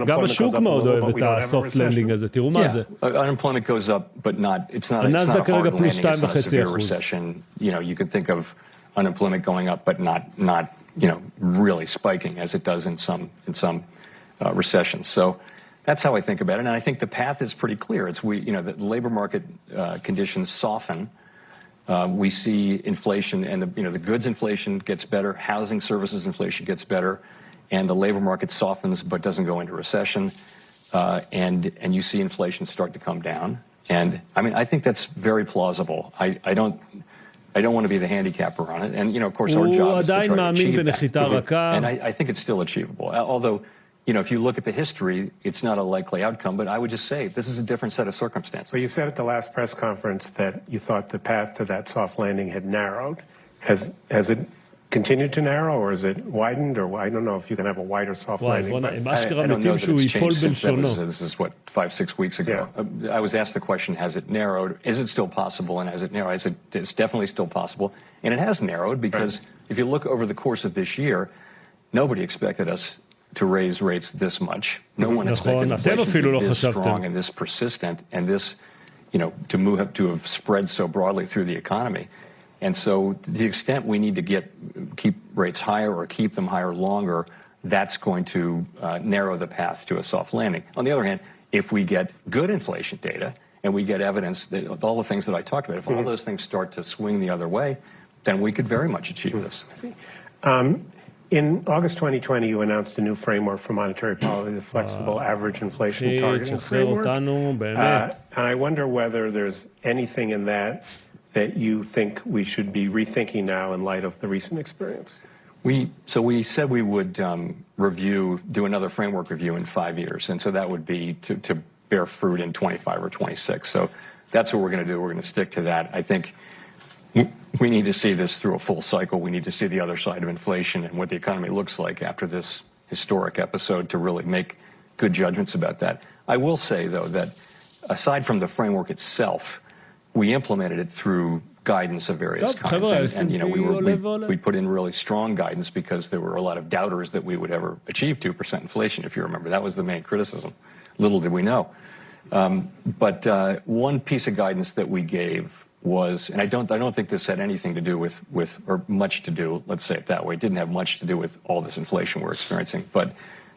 גם בשוק מאוד אוהב את הסופט לנדינג הזה, תראו מה זה. Unemployment goes up, but it's not a hard landing, it's not a severe recession. You could think of unemployment going up, but not really spiking as it does in some recessions. So that's how I think about it, and I think the path is pretty clear. It's the labor market conditions soften, We see inflation, and the goods inflation gets better, housing services inflation gets better, and the labor market softens but doesn't go into recession, and you see inflation start to come down. And I mean, I think that's very plausible. I don't want to be the handicapper on it, and of course our job is to try to achieve that. And I think it's still achievable. Although, if you look at the history, it's not a likely outcome. But I would just say this is a different set of circumstances. Well, you said at the last press conference that you thought the path to that soft landing had narrowed. Has it continued to narrow, or is it widened, or I don't know if you can have a wider soft landing. I don't know that it's changed since this is what 5-6 weeks ago. I was asked the question, has it narrowed? Is it still possible? And has it narrowed? I said it's definitely still possible, and it has narrowed because if you look over the course of this year, nobody expected us to raise rates this much. No one expected inflation to be this strong and this persistent and this, to have spread so broadly through the economy. And so to the extent we need to keep rates higher or keep them higher longer, that's going to narrow the path to a soft landing. On the other hand, if we get good inflation data and we get evidence that all the things that I talked about, if all those things start to swing the other way, then we could very much achieve this. In August 2020, you announced a new framework for monetary policy, the flexible average inflation targeting framework. And I wonder whether there's anything in that you think we should be rethinking now in light of the recent experience. So we said we would do another framework review in 5 years, and so that would be to bear fruit in 25 or 26. So that's what we're going to do. We're going to stick to that. I think we need to see this through a full cycle. We need to see the other side of inflation and what the economy looks like after this historic episode to really make good judgments about that. I will say, though, that aside from the framework itself, we implemented it through guidance of various kinds, and we put in really strong guidance because there were a lot of doubters that we would ever achieve 2% inflation. If you remember, that was the main criticism. Little did we know. But one piece of guidance that we gave was, and I don't think this had anything to do with or much to do. Let's say it that way. It didn't have much to do with all this inflation we're experiencing, but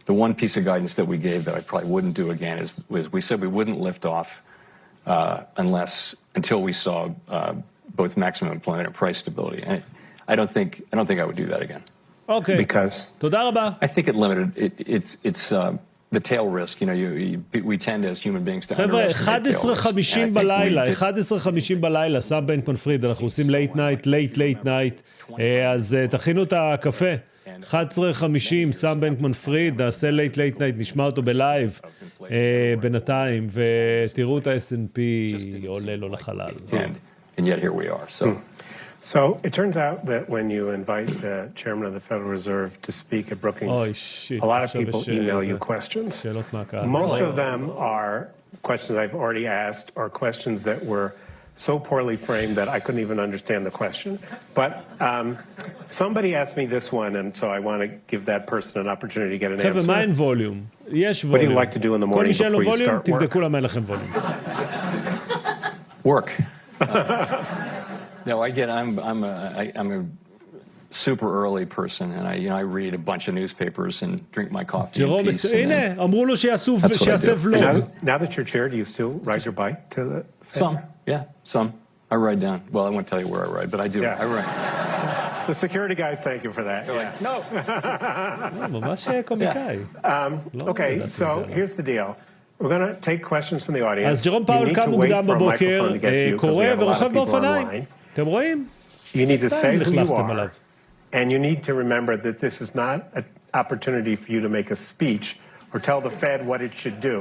the one piece of guidance that we gave that I probably wouldn't do again was we said we wouldn't lift off until we saw both maximum employment and price stability. And I don't think I would do that again. Okay. Because I think it limited it's the tail risk. We tend as human beings to underestimate tail risk. 11:50 בלילה, סם בנקון-פריד, אנחנו עושים late night, אז תכינו את הקפה. 11:50, סם בנקמן-פריד, נעשה late night, נשמע אותו בלייב בינתיים, ותראו את ה-S&P עולה לו לחלל. And yet here we are. So it turns out that when you invite the chairman of the Federal Reserve to speak at Brookings, a lot of people email you questions. Most of them are questions I've already asked or questions that were so poorly framed that I couldn't even understand the question. But somebody asked me this one, and so I want to give that person an opportunity to get an answer. What do you like to do in the morning before you start work? Work. No, I'm a super early person, and I read a bunch of newspapers and drink my coffee in peace. אמרו לו שיעשה ולוג. Now that you're chair, do you still ride your bike to the Fed? Some. I ride down. Well, I won't tell you where I ride, but I do. Yeah. I ride. The security guys thank you for that. Like, no. ממש קומיקאי. Okay, so here's the deal. We're going to take questions from the audience. אז ג'רום פאואל קם מוקדם בבוקר, קורא ורוכב באופניים. אתם רואים? You need to say who you are, and you need to remember that this is not an opportunity for you to make a speech or tell the Fed what it should do.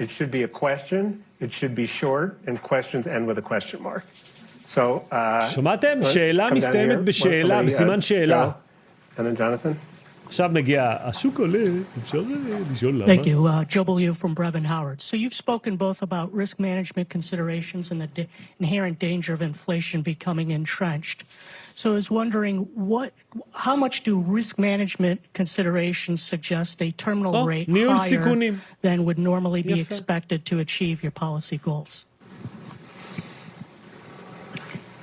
It should be a question, it should be short, and questions end with a question mark. So, שמעתם? שאלה מסתיימת בשאלה, בסימן שאלה. And then Jonathan? עכשיו מגיע, השוק עולה, אפשר לשאול למה? Thank you. Joe Beaulieu from Brevin Howard. So you've spoken both about risk management considerations and the inherent danger of inflation becoming entrenched. So I was wondering, how much do risk management considerations suggest a terminal rate higher than would normally be expected to achieve your policy goals?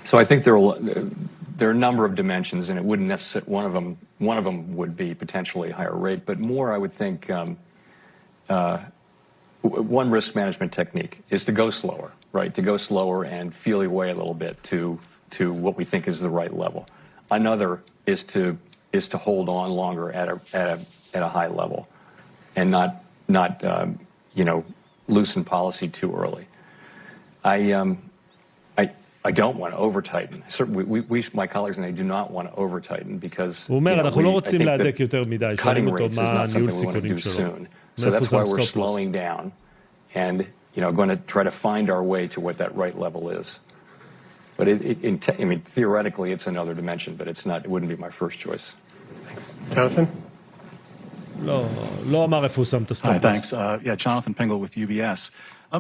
So I think there are a number of dimensions, and it wouldn't necessarily one of them would be potentially a higher rate, but more I would think one risk management technique is to go slower, right? To go slower and feel your way a little bit to to what we think is the right level. Another is to hold on longer at a high level and not loosen policy too early. I don't want to over-tighten. We, my colleagues and I do not want to over-tighten because הוא אומר, אנחנו לא רוצים להדק יותר מדי, שואלים אותו מה הניהול סיכונים שלו. So that's why we're slowing down and going to try to find our way to what that right level is. But I mean, theoretically, it's another dimension, but it's not. It wouldn't be my first choice. Thanks. Jonathan? לא אמר איפה הוא שם את הסטוקס. Hi, thanks. Yeah, Jonathan Pingle with UBS.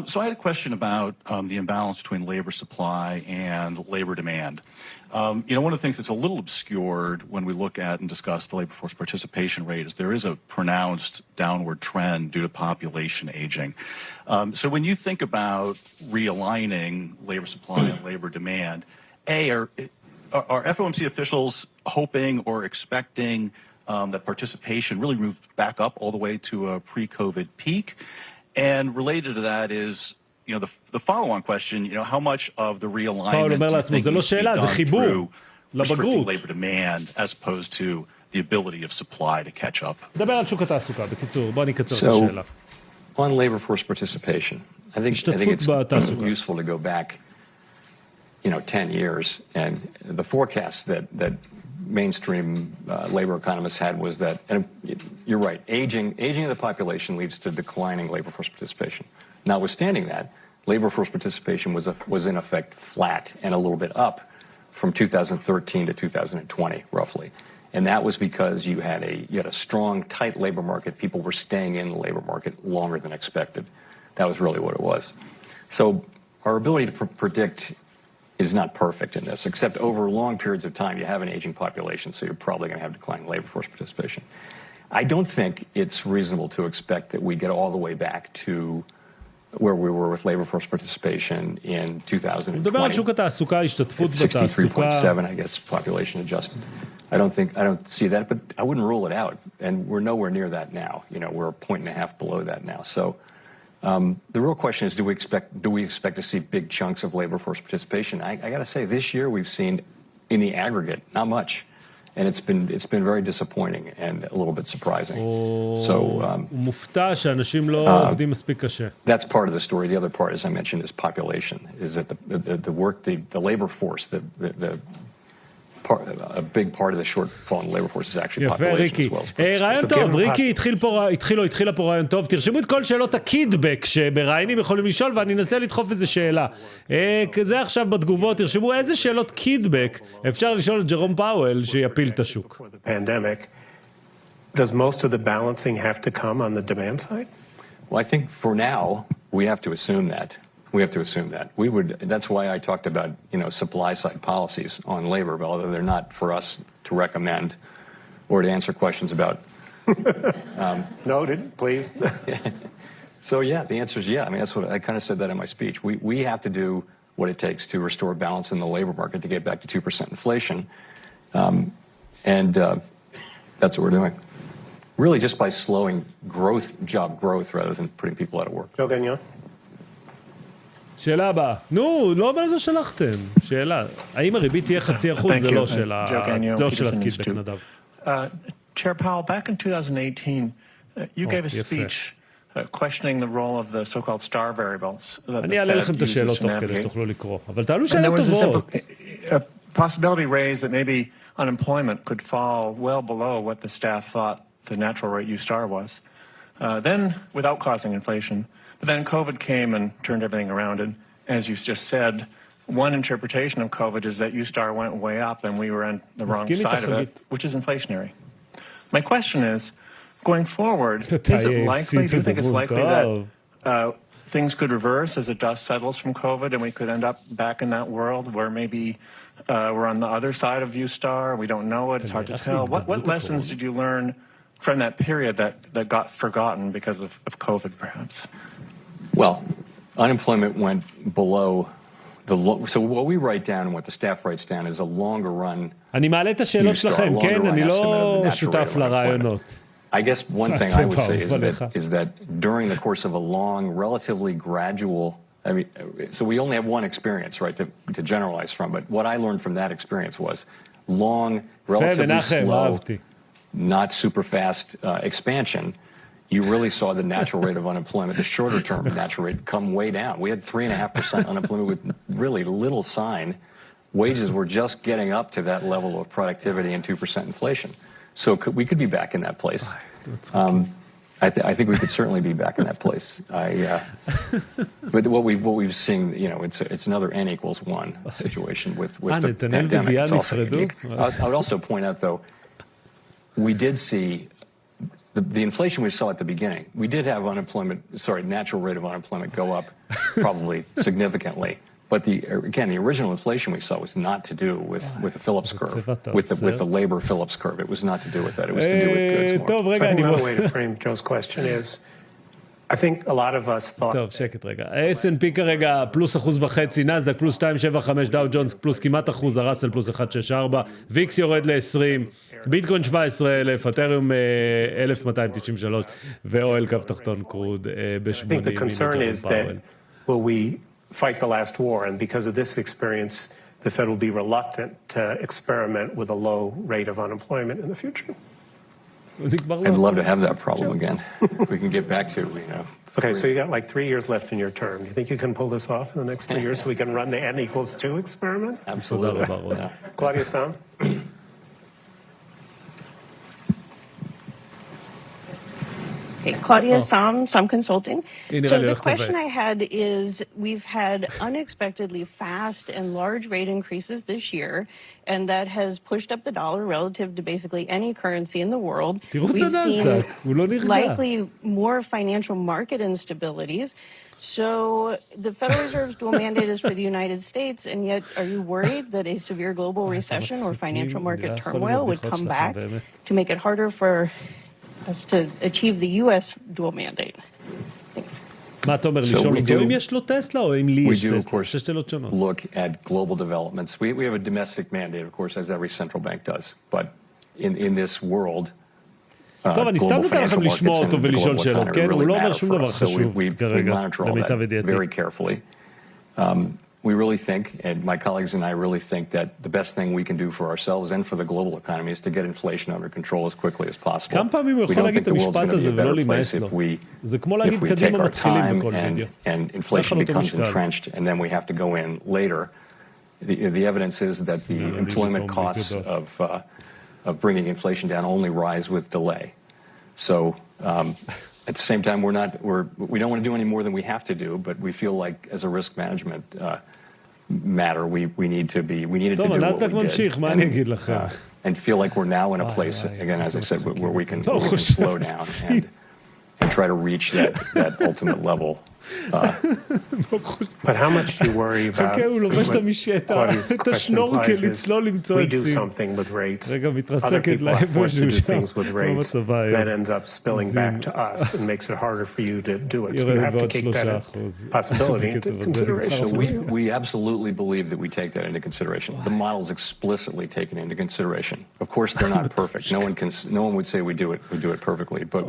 So I had a question about the imbalance between labor supply and labor demand. One of the things that's a little obscured when we look at and discuss the labor force participation rate is there is a pronounced downward trend due to population aging. So when you think about realigning labor supply and labor demand, are FOMC officials hoping or expecting that participation really moved back up all the way to a pre-COVID peak? And related to that is, the follow-on question, how much of the realignment do you think needs to be done through restricting labor demand as opposed to the ability of supply to catch up? דבר על שוק התעסוקה, בקיצור, בוא נקצר את השאלה. On labor force participation, I think it's useful to go back, 10 years, and the forecast that mainstream labor economists had was that, and you're right, aging of the population leads to declining labor force participation. Notwithstanding that, labor force participation was in effect flat and a little bit up from 2013 to 2020, roughly. And that was because you had a strong, tight labor market. People were staying in the labor market longer than expected. That was really what it was. So our ability to predict is not perfect in this, except over long periods of time, you have an aging population, so you're probably going to have declining labor force participation. I don't think it's reasonable to expect that we get all the way back to where we were with labor force participation in 2020. 63.7, I guess, population adjusted. I don't see that, but I wouldn't rule it out, and we're nowhere near that now. We're a point and a half below that now. So the real question is, do we expect to see big chunks of labor force participation? I got to say, this year we've seen, in the aggregate, not much, and it's been very disappointing and a little bit surprising. So מופתע שאנשים לא עובדים מספיק קשה. That's part of the story. The other part, as I mentioned, is population. Is that the labor force, a big part of the shortfall in the labor force is actually population as well. רעיון טוב, ריקי התחילה פה רעיון טוב, תרשמו את כל שאלות הקידבק שבראיינים יכולים לשאול ואני אנסה לדחוף איזה שאלה. כזה עכשיו בתגובות, תרשמו איזה שאלות קידבק אפשר לשאול את ג'רום פאואל שיפיל את השוק. Does most of the balancing have to come on the demand side? Well, I think for now we have to assume that. That's why I talked about, supply side policies on labor, but although they're not for us to recommend or to answer questions about. Noted, please. So yeah, the answer is yeah. I mean, that's what I kind of said that in my speech. We have to do what it takes to restore balance in the labor market to get back to 2% inflation. And that's what we're doing. Really just by slowing job growth rather than putting people out of work. שאלה הבאה. נו, לא בזה שלחתם. שאלה. האם הריבית תהיה 0.5%? זה לא שאלה. לא שאלת קידבק נדב. Chair Powell, back in 2018, you gave a speech questioning the role of the so-called star variables that the Fed uses to navigate. And there was a possibility raised that maybe unemployment could fall well below what the staff thought the natural rate U star was. Then, without causing inflation. But then COVID came and turned everything around. And as you just said, one interpretation of COVID is that U star went way up and we were on the wrong side of it, which is inflationary. My question is, going forward, is it likely, do you think it's likely that things could reverse as the dust settles from COVID and we could end up back in that world where maybe we're on the other side of U star, we don't know it, it's hard to tell. What lessons did you learn from that period that got forgotten because of COVID, perhaps? Well, unemployment went below so what we write down and what the staff writes down is a longer run. אני מעלה את השאלות שלכם, כן? אני לא שותף לרעיונות. I guess one thing I would say is that during the course of a long, relatively gradual I mean, so we only have one experience, right, to generalize from. But what I learned from that experience was long, relatively slow, not super fast expansion. You really saw the natural rate of unemployment, the shorter term natural rate, come way down. We had 3.5% unemployment with really little sign. Wages were just getting up to that level of productivity and 2% inflation. So we could be back in that place. I think we could certainly be back in that place. But what we've seen, you know, it's another N equals 1 situation with the pandemic. It's also unique. I would also point out, though, we did see the inflation we saw at the beginning. We did have natural rate of unemployment go up probably significantly. But the original inflation we saw was not to do with the Phillips curve, with the labor Phillips curve. It was not to do with that. It was to do with goods more. So I think another way to frame Joe's question is, I think a lot of us thought... טוב, שקט רגע. S&P כרגע פלוס 1.5%, נסדק פלוס 2.75%, דאו ג'ונס פלוס כמעט 1%, הראסל פלוס 1.64%, ויקס יורד ל-20, ביטקוין 17,000, פטריון 1,293, ואויל קו תחתון קרוד ב-80. I think the concern is that will we fight the last war, and because of this experience, the Fed will be reluctant to experiment with a low rate of unemployment in the future. I'd love to have that problem again. If we can get back to, you know. Okay, so you got like 3 years left in your term. Do you think you can pull this off in the next 3 years so we can run the N equals 2 experiment? Absolutely. Yeah. Claudia Sam? Hey, Claudia Sam Consulting. So the question I had is, we've had unexpectedly fast and large rate increases this year, and that has pushed up the dollar relative to basically any currency in the world. We've seen likely more financial market instabilities. So the Federal Reserve's dual mandate is for the United States, and yet are you worried that a severe global recession or financial market turmoil would come back to make it harder for us to achieve the U.S. dual mandate? Thanks. מה אתה אומר, לשאול אותו אם יש לו טסלה או אם לי יש טסלה? We do, of course, look at global developments. We have a domestic mandate, of course, as every central bank does. But in this world, טוב, אני סתם נותן לכם לשמוע אותו ולשאול שאלות, כן? הוא לא אומר שום דבר חשוב כרגע, למיטב ידיעתי. Very carefully. We really think, and my colleagues and I really think, that the best thing we can do for ourselves and for the global economy is to get inflation under control as quickly as possible. כמה פעמים הוא יכול להגיד את המשפט הזה ולא להימאס לו? זה כמו להגיד קדימה מתחילים בכל וידאו. And inflation becomes entrenched, and then we have to go in later. The evidence is that the employment costs of bringing inflation down only rise with delay. So at the same time, we don't want to do any more than we have to do, but we feel like as a risk management matter, we needed to do what we did. And feel like we're now in a place, again, as I said, where we can slow down and try to reach that ultimate level. But how much do you worry about Claudia's question implies is we do something with rates, other people are forced to do things with rates, that ends up spilling back to us and makes it harder for you to do it. So you have to take that possibility into consideration. We absolutely believe that we take that into consideration. The model is explicitly taken into consideration. Of course, they're not perfect. No one would say we do it perfectly, but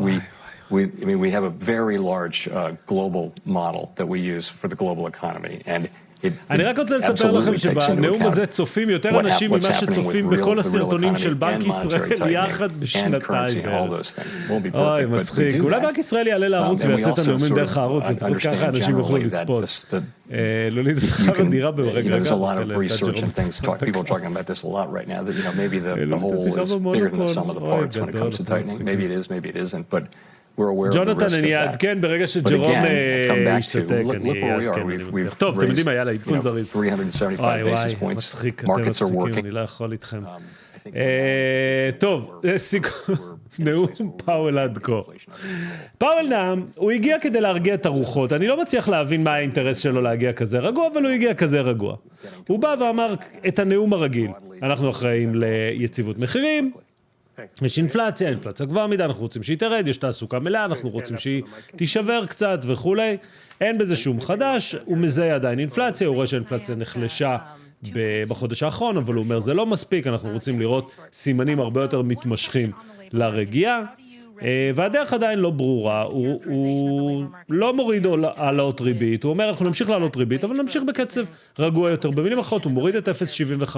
we have a very large global model that we use for the global economy, and אני רק רוצה לספר לכם שבנאום הזה צופים יותר אנשים ממה שצופים בכל הסרטונים של בנק ישראל יחד בשנתיים בערך. אוי, מצחיק. אולי בנק ישראל יעלה לערוץ ויעשה את הנאומים דרך הערוץ, לפחות ככה אנשים יוכלו לצפות. לא לי שכר הדירה ברגע There's a lot of research and things. People are talking about this a lot right now, that maybe the whole is bigger than the sum of the parts when it comes to tightening. Maybe it is, maybe it isn't, but ג'ונתן, אני אעדכן ברגע שג'רום ישתתק, אני אעדכן. טוב, אתם יודעים, היה לה עדכון זריז. וואי, מצחיק, אתם מצחיקים, אני לא יכול איתכם. טוב, סיכום, נאום פאואל עד כה. פאואל נאם, הוא הגיע כדי להרגיע את הרוחות. אני לא מצליח להבין מה האינטרס שלו להגיע כזה רגוע, אבל הוא הגיע כזה רגוע. הוא בא ואמר את הנאום הרגיל. אנחנו אחראים ליציבות מחירים, יש אינפלציה גבוהה מדי, אנחנו רוצים שהיא תרד, יש תעסוקה מלאה, אנחנו רוצים שהיא תישבר קצת וכולי. אין בזה שום חדש, הוא מזהה עדיין אינפלציה, הוא רואה שהאינפלציה נחלשה בחודש האחרון, אבל הוא אומר זה לא מספיק, אנחנו רוצים לראות סימנים הרבה יותר מתמשכים לרגיעה. והדרך עדיין לא ברורה, הוא לא מוריד העלות ריבית, הוא אומר אנחנו נמשיך לעלות ריבית, אבל נמשיך בקצב רגוע יותר. במילים אחרות הוא מוריד את 0.75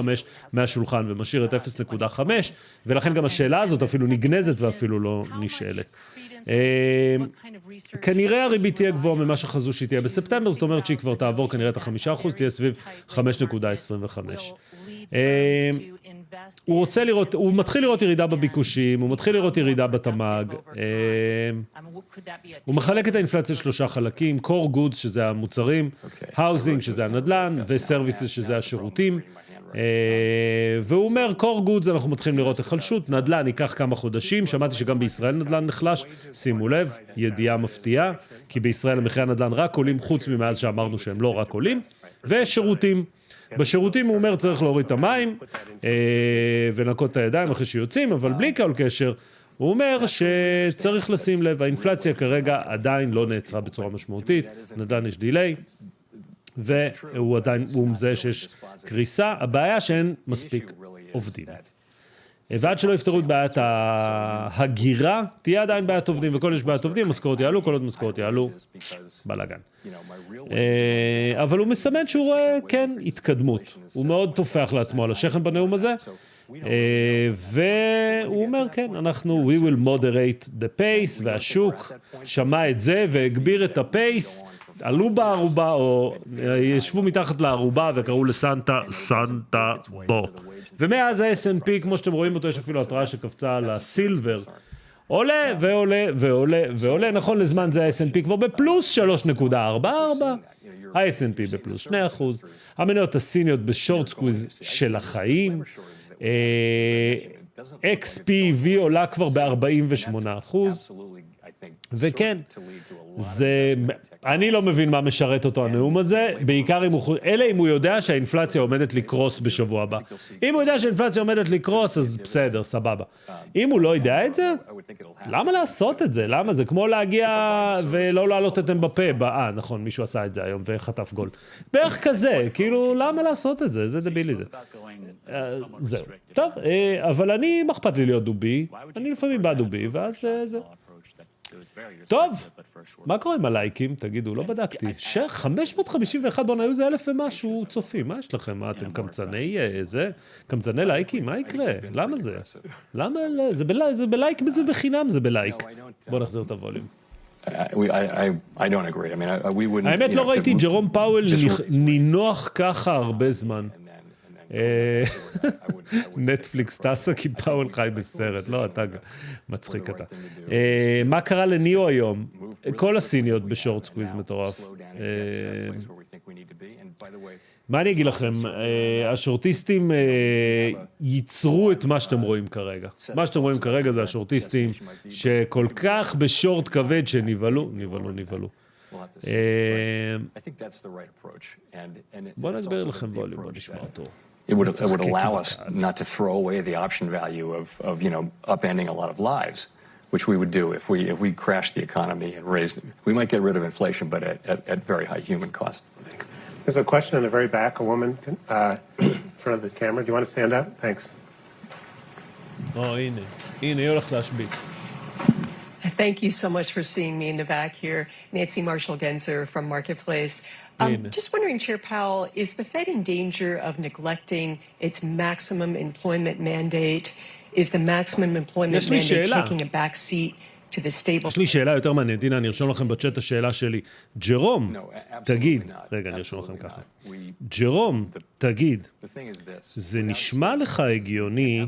מהשולחן ומשאיר את 0.5, ולכן גם השאלה הזאת אפילו נגנזת ואפילו לא נשאלת. כנראה הריבית תהיה גבוהה ממה שחזו שהיא תהיה בספטמבר, זאת אומרת שהיא כבר תעבור כנראה את 5%, תהיה סביב 5.25. הוא רוצה לראות, הוא מתחיל לראות ירידה בביקושים, הוא מתחיל לראות ירידה בתמ"ג, הוא מחלק את האינפלציה לשלושה חלקים, core goods שזה המוצרים, housing שזה הנדל"ן, ו-services שזה השירותים, והוא אומר core goods אנחנו מתחילים לראות החלשות, נדל"ן ייקח כמה חודשים, שמעתי שגם בישראל נדל"ן נחלש, שימו לב, ידיעה מפתיעה, כי בישראל המחירי הנדל"ן רק עולים חוץ ממאז שאמרנו שהם לא רק עולים, ושירותים. בשירותים הוא אומר צריך להוריד את המים ונקות את הידיים אחרי שיוצאים, אבל בלי כל קשר, הוא אומר שצריך לשים לב, האינפלציה כרגע עדיין לא נעצרה בצורה משמעותית, נדל"ן יש דיליי, והוא עדיין, הוא מזהה שיש קריסה, הבעיה שאין מספיק עובדים. ועד שלא יפתרו את בעיית ההגירה, תהיה עדיין בעיית עובדים, וכל יש בעיית עובדים, משכורות יעלו, כל עוד משכורות יעלו, בלגן. אבל הוא מסמן שהוא רואה, כן, התקדמות. הוא מאוד תופח לעצמו על השכם בנאום הזה, והוא אומר, כן, אנחנו, we will moderate the pace, והשוק שמע את זה והגביר את הפייס, עלו בערובה, או ישבו מתחת לערובה וקראו לסנטה, סנטה בו. ומאז ה-S&P, כמו שאתם רואים אותו, יש אפילו התראה שקפצה על הסילבר, עולה ועולה ועולה ועולה, נכון לזמן זה ה-S&P כבר בפלוס 3.44, ה-S&P בפלוס 2%, המניות הסיניות בשורט סקוויז של החיים, XPV עולה כבר ב-48%, וכן, זה, אני לא מבין מה משרת אותו הנאום הזה, בעיקר אם הוא יודע שהאינפלציה עומדת לקרוס בשבוע הבא. אם הוא יודע שהאינפלציה עומדת לקרוס, אז בסדר, סבבה. אם הוא לא יודע את זה, למה לעשות את זה? למה? זה כמו להגיע ולא לעלות אתם בפה. נכון, מישהו עשה את זה היום וחטף גול. בערך כזה, כאילו, למה לעשות את זה? זה דבילי זה. זהו. טוב, אבל אני מחפת לי להיות דובי, אני לפעמים בא דובי, ואז זה. טוב, מה קורה עם הלייקים? תגידו, לא בדקתי. 551 בוא נהיו זה 1,000 ומשהו צופים. מה יש לכם? מה אתם קמצני זה? קמצני לייקים? מה יקרה? למה זה? למה? זה בלייק, זה בחינם זה בלייק. בוא נחזיר את הווליום. האמת לא ראיתי ג'רום פאואל נינוח ככה הרבה זמן. נטפליקס טסה כי פאואל חי בסרט, לא, אתה מצחיק אתה. מה קרה לניו היום? כל הסיניות בשורט סקוויז מטורף. מה אני אגיד לכם? השורטיסטים ייצרו את מה שאתם רואים כרגע. מה שאתם רואים כרגע זה השורטיסטים שכל כך בשורט כבד שניבלו. בוא נסביר לכם ווליום, בוא נשמע אותו. It would allow us not to throw away the option value of upending a lot of lives, which we would do if we crashed the economy and raised it. We might get rid of inflation, but at very high human cost. There's a question in the very back, a woman in front of the camera. Do you want to stand up? Thanks. הנה, היא הולכת להשביט. Thank you so much for seeing me in the back here. Nancy Marshall-Genzer from Marketplace. Just wondering, Chair Powell, is the Fed in danger of neglecting its maximum employment mandate? Is the maximum employment mandate taking a back seat to the stable? יש לי שאלה יותר מעניינת, הנה, אני ארשום לכם בצ'אט השאלה שלי. ג'רום, תגיד, רגע, אני ארשום לכם ככה. ג'רום, תגיד, זה נשמע לך הגיוני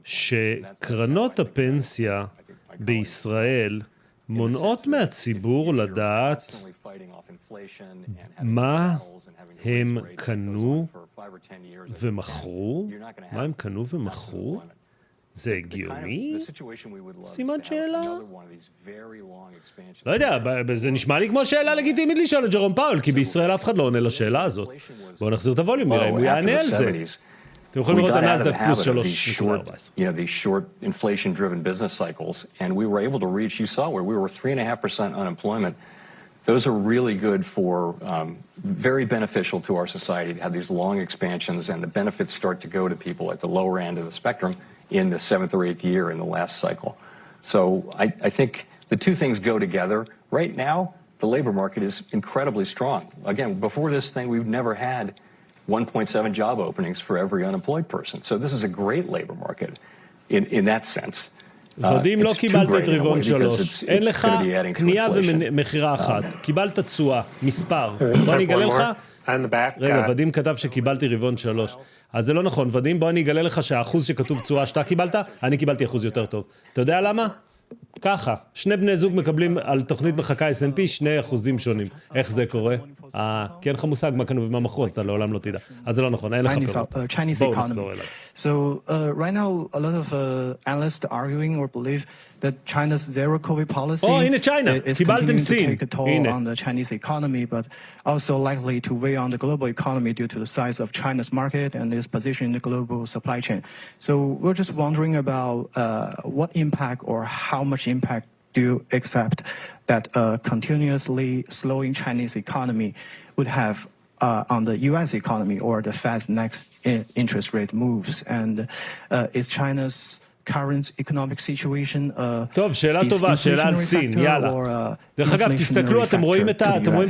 שקרנות הפנסיה בישראל מונעות מהציבור לדעת מה הם קנו ומכרו? מה הם קנו ומכרו? זה הגיוני? סימן שאלה? לא יודע, זה נשמע לי כמו שאלה לגיטימית לשאול את ג'רום פאואל, כי בישראל אף אחד לא עונה לשאלה הזאת. בואו נחזיר את הווליום, נראה אם הוא יענה על זה. אתם יכולים לראות הנאסדק פלוס 3.14. You know, these short inflation-driven business cycles, and we were able to reach, you saw where we were 3.5% unemployment. Those are really good for, very beneficial to our society to have these long expansions, and the benefits start to go to people at the lower end of the spectrum in the 7th or 8th year in the last cycle. So I think the two things go together. Right now, the labor market is incredibly strong. Again, before this thing, we've never had 1.7 job openings for every unemployed person. So this is a great labor market in that sense. ואם לא קיבלת את רבעון 3, אין לך קנייה ומחירה אחת, קיבלת תשואה, מספר. בוא אני אגלה לך. רגע, ודים כתב שקיבלתי רבעון 3. אז זה לא נכון, ודים, בוא אני אגלה לך שהאחוז שכתוב תשואה שאתה קיבלת, אני קיבלתי אחוז יותר טוב. אתה יודע למה? ככה, שני בני זוג מקבלים על תוכנית מחכה S&P 2% שונים. איך זה קורה? כי אין לך מושג מה קנו ומה מכרו, אז אתה לעולם לא תדע. אז זה לא נכון, אין לך פירוט. בואו נחזור אליו. So right now, a lot of analysts are arguing or believe that China's zero COVID policy הנה צ'יינה, קיבלתם to סין. take a toll on the Chinese economy, but also likely to weigh on the global economy due to the size of China's market and its position in the global supply chain. So we're just wondering about what impact or how much impact do you accept that continuously slowing Chinese economy would have on the U.S. economy or the Fed's next interest rate moves? And is China's current economic situation טוב, שאלה טובה, שאלה על סין, יאללה. דרך אגב, תסתכלו, אתם רואים את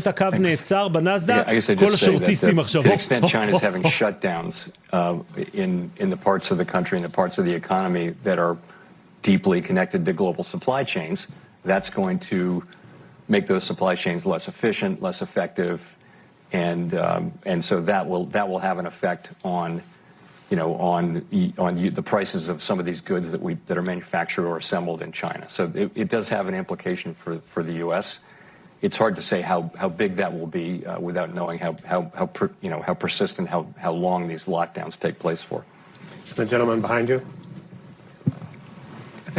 הקו נעצר בנסדק? כל השורטיסטים עכשיו. To the extent China is having shutdowns in the parts of the country and the parts of the economy that are deeply connected to global supply chains, that's going to make those supply chains less efficient, less effective, and so that will have an effect on the prices of some of these goods that are manufactured or assembled in China. So it does have an implication for the U.S. It's hard to say how big that will be without knowing how persistent, how long these lockdowns take place for. The gentleman behind you.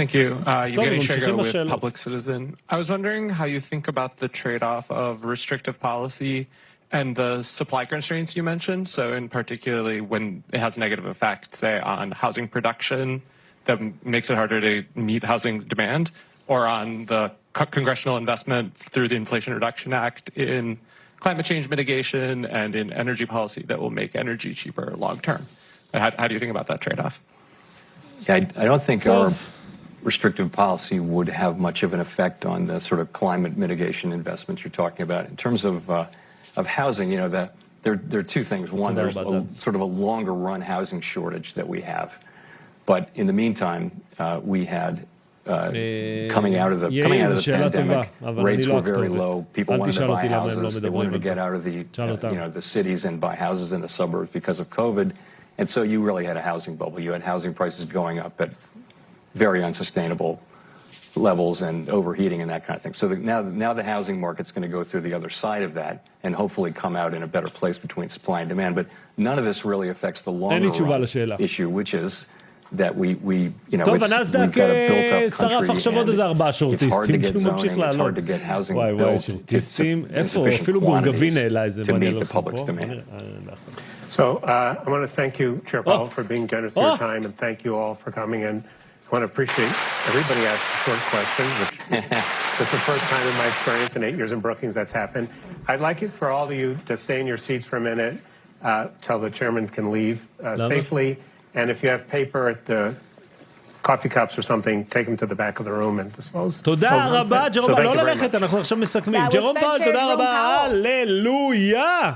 Thank you. Evgeny Shago with Public Citizen. I was wondering how you think about the trade-off of restrictive policy and the supply constraints you mentioned. So in particularly when it has negative effects, say, on housing production that makes it harder to meet housing demand, or on the congressional investment through the Inflation Reduction Act in climate change mitigation and in energy policy that will make energy cheaper long-term. How do you think about that trade-off? Yeah, I don't think our restrictive policy would have much of an effect on the sort of climate mitigation investments you're talking about. In terms of housing, there are two things. One, there's sort of a longer run housing shortage that we have. But in the meantime, we had coming out of the pandemic, rates were very low. People wanted to buy houses. They wanted to get out of the cities and buy houses in the suburbs because of COVID. And so you really had a housing bubble. You had housing prices going up at very unsustainable levels and overheating and that kind of thing. So now the housing market's going to go through the other side of that and hopefully come out in a better place between supply and demand. But none of this really affects the longer run issue, which is that we've got a built-up country and it's hard to get zoning, it's hard to get housing built in sufficient quantities to meet the public's demand. So I want to thank you, Chair Powell, for being generous with your time, and thank you all for coming in. I want to appreciate everybody asking short questions, which it's the first time in my experience in 8 years in Brookings that's happened. I'd like it for all of you to stay in your seats for a minute till the chairman can leave safely. And if you have paper at the coffee cups or something, take them to the back of the room and dispose. תודה רבה, ג'רום, לא ללכת, אנחנו עכשיו מסכמים. ג'רום פאואל, תודה רבה, הללויה.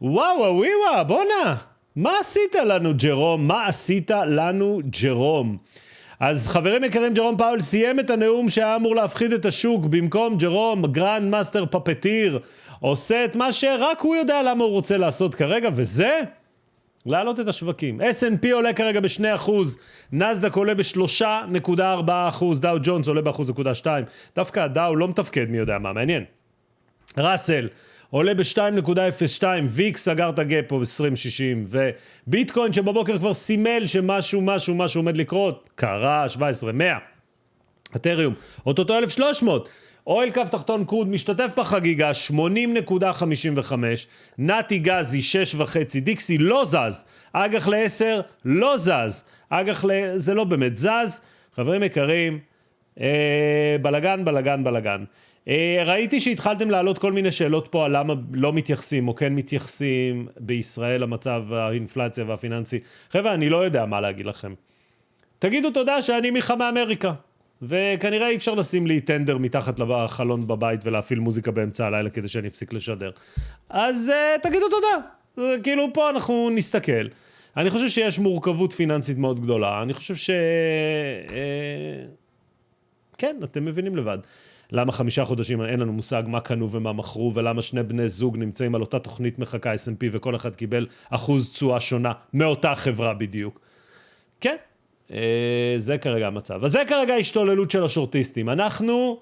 וואו, וואו, בונה. מה עשית לנו, ג'רום? מה עשית לנו, ג'רום? אז חברים יקרים, ג'רום פאואל סיים את הנאום שהיה אמור להפחיד את השוק. במקום ג'רום, גרנד מאסטר פפטיר, עושה את מה שרק הוא יודע למה הוא רוצה לעשות כרגע, וזה להעלות את השווקים. S&P עולה כרגע ב2%, נסדק עולה ב3.4%, דאו ג'ונס עולה ב1.2%. דווקא הדאו לא מתפקד, מי יודע מה, מעניין. ראסל עולה ב2.02, ויק סגר את הגאפ פה ב2060, וביטקוין שבבוקר כבר סימל שמשהו עומד לקרות, קרה 17,100. פטריון, אותו 1,300. אויל קו תחתון קרוד משתתף בחגיגה 80.55, נאטי גזי 6.5, דיקסי לא זז, אגח ל10 לא זז, אגח זה לא באמת זז. חברים יקרים, בלגן. ראיתי שהתחלתם להעלות כל מיני שאלות פה על למה לא מתייחסים או כן מתייחסים בישראל למצב האינפלציה והפיננסי. חבר'ה, אני לא יודע מה להגיד לכם. תגידו תודה שאני מיכה מאמריקה. וכנראה אי אפשר לשים לי טנדר מתחת לחלון בבית ולהפעיל מוזיקה באמצע הלילה כדי שאני אפסיק לשדר. אז תגידו תודה. כאילו פה אנחנו נסתכל. אני חושב שיש מורכבות פיננסית מאוד גדולה. אני חושב כן, אתם מבינים לבד. למה 5 חודשים אין לנו מושג מה קנו ומה מכרו, ולמה 2 בני זוג נמצאים על אותה תוכנית מחכה S&P, וכל אחד קיבל אחוז תשואה שונה מאותה חברה בדיוק. כן, זה כרגע המצב. אז זה כרגע השתוללות של השורטיסטים. אנחנו,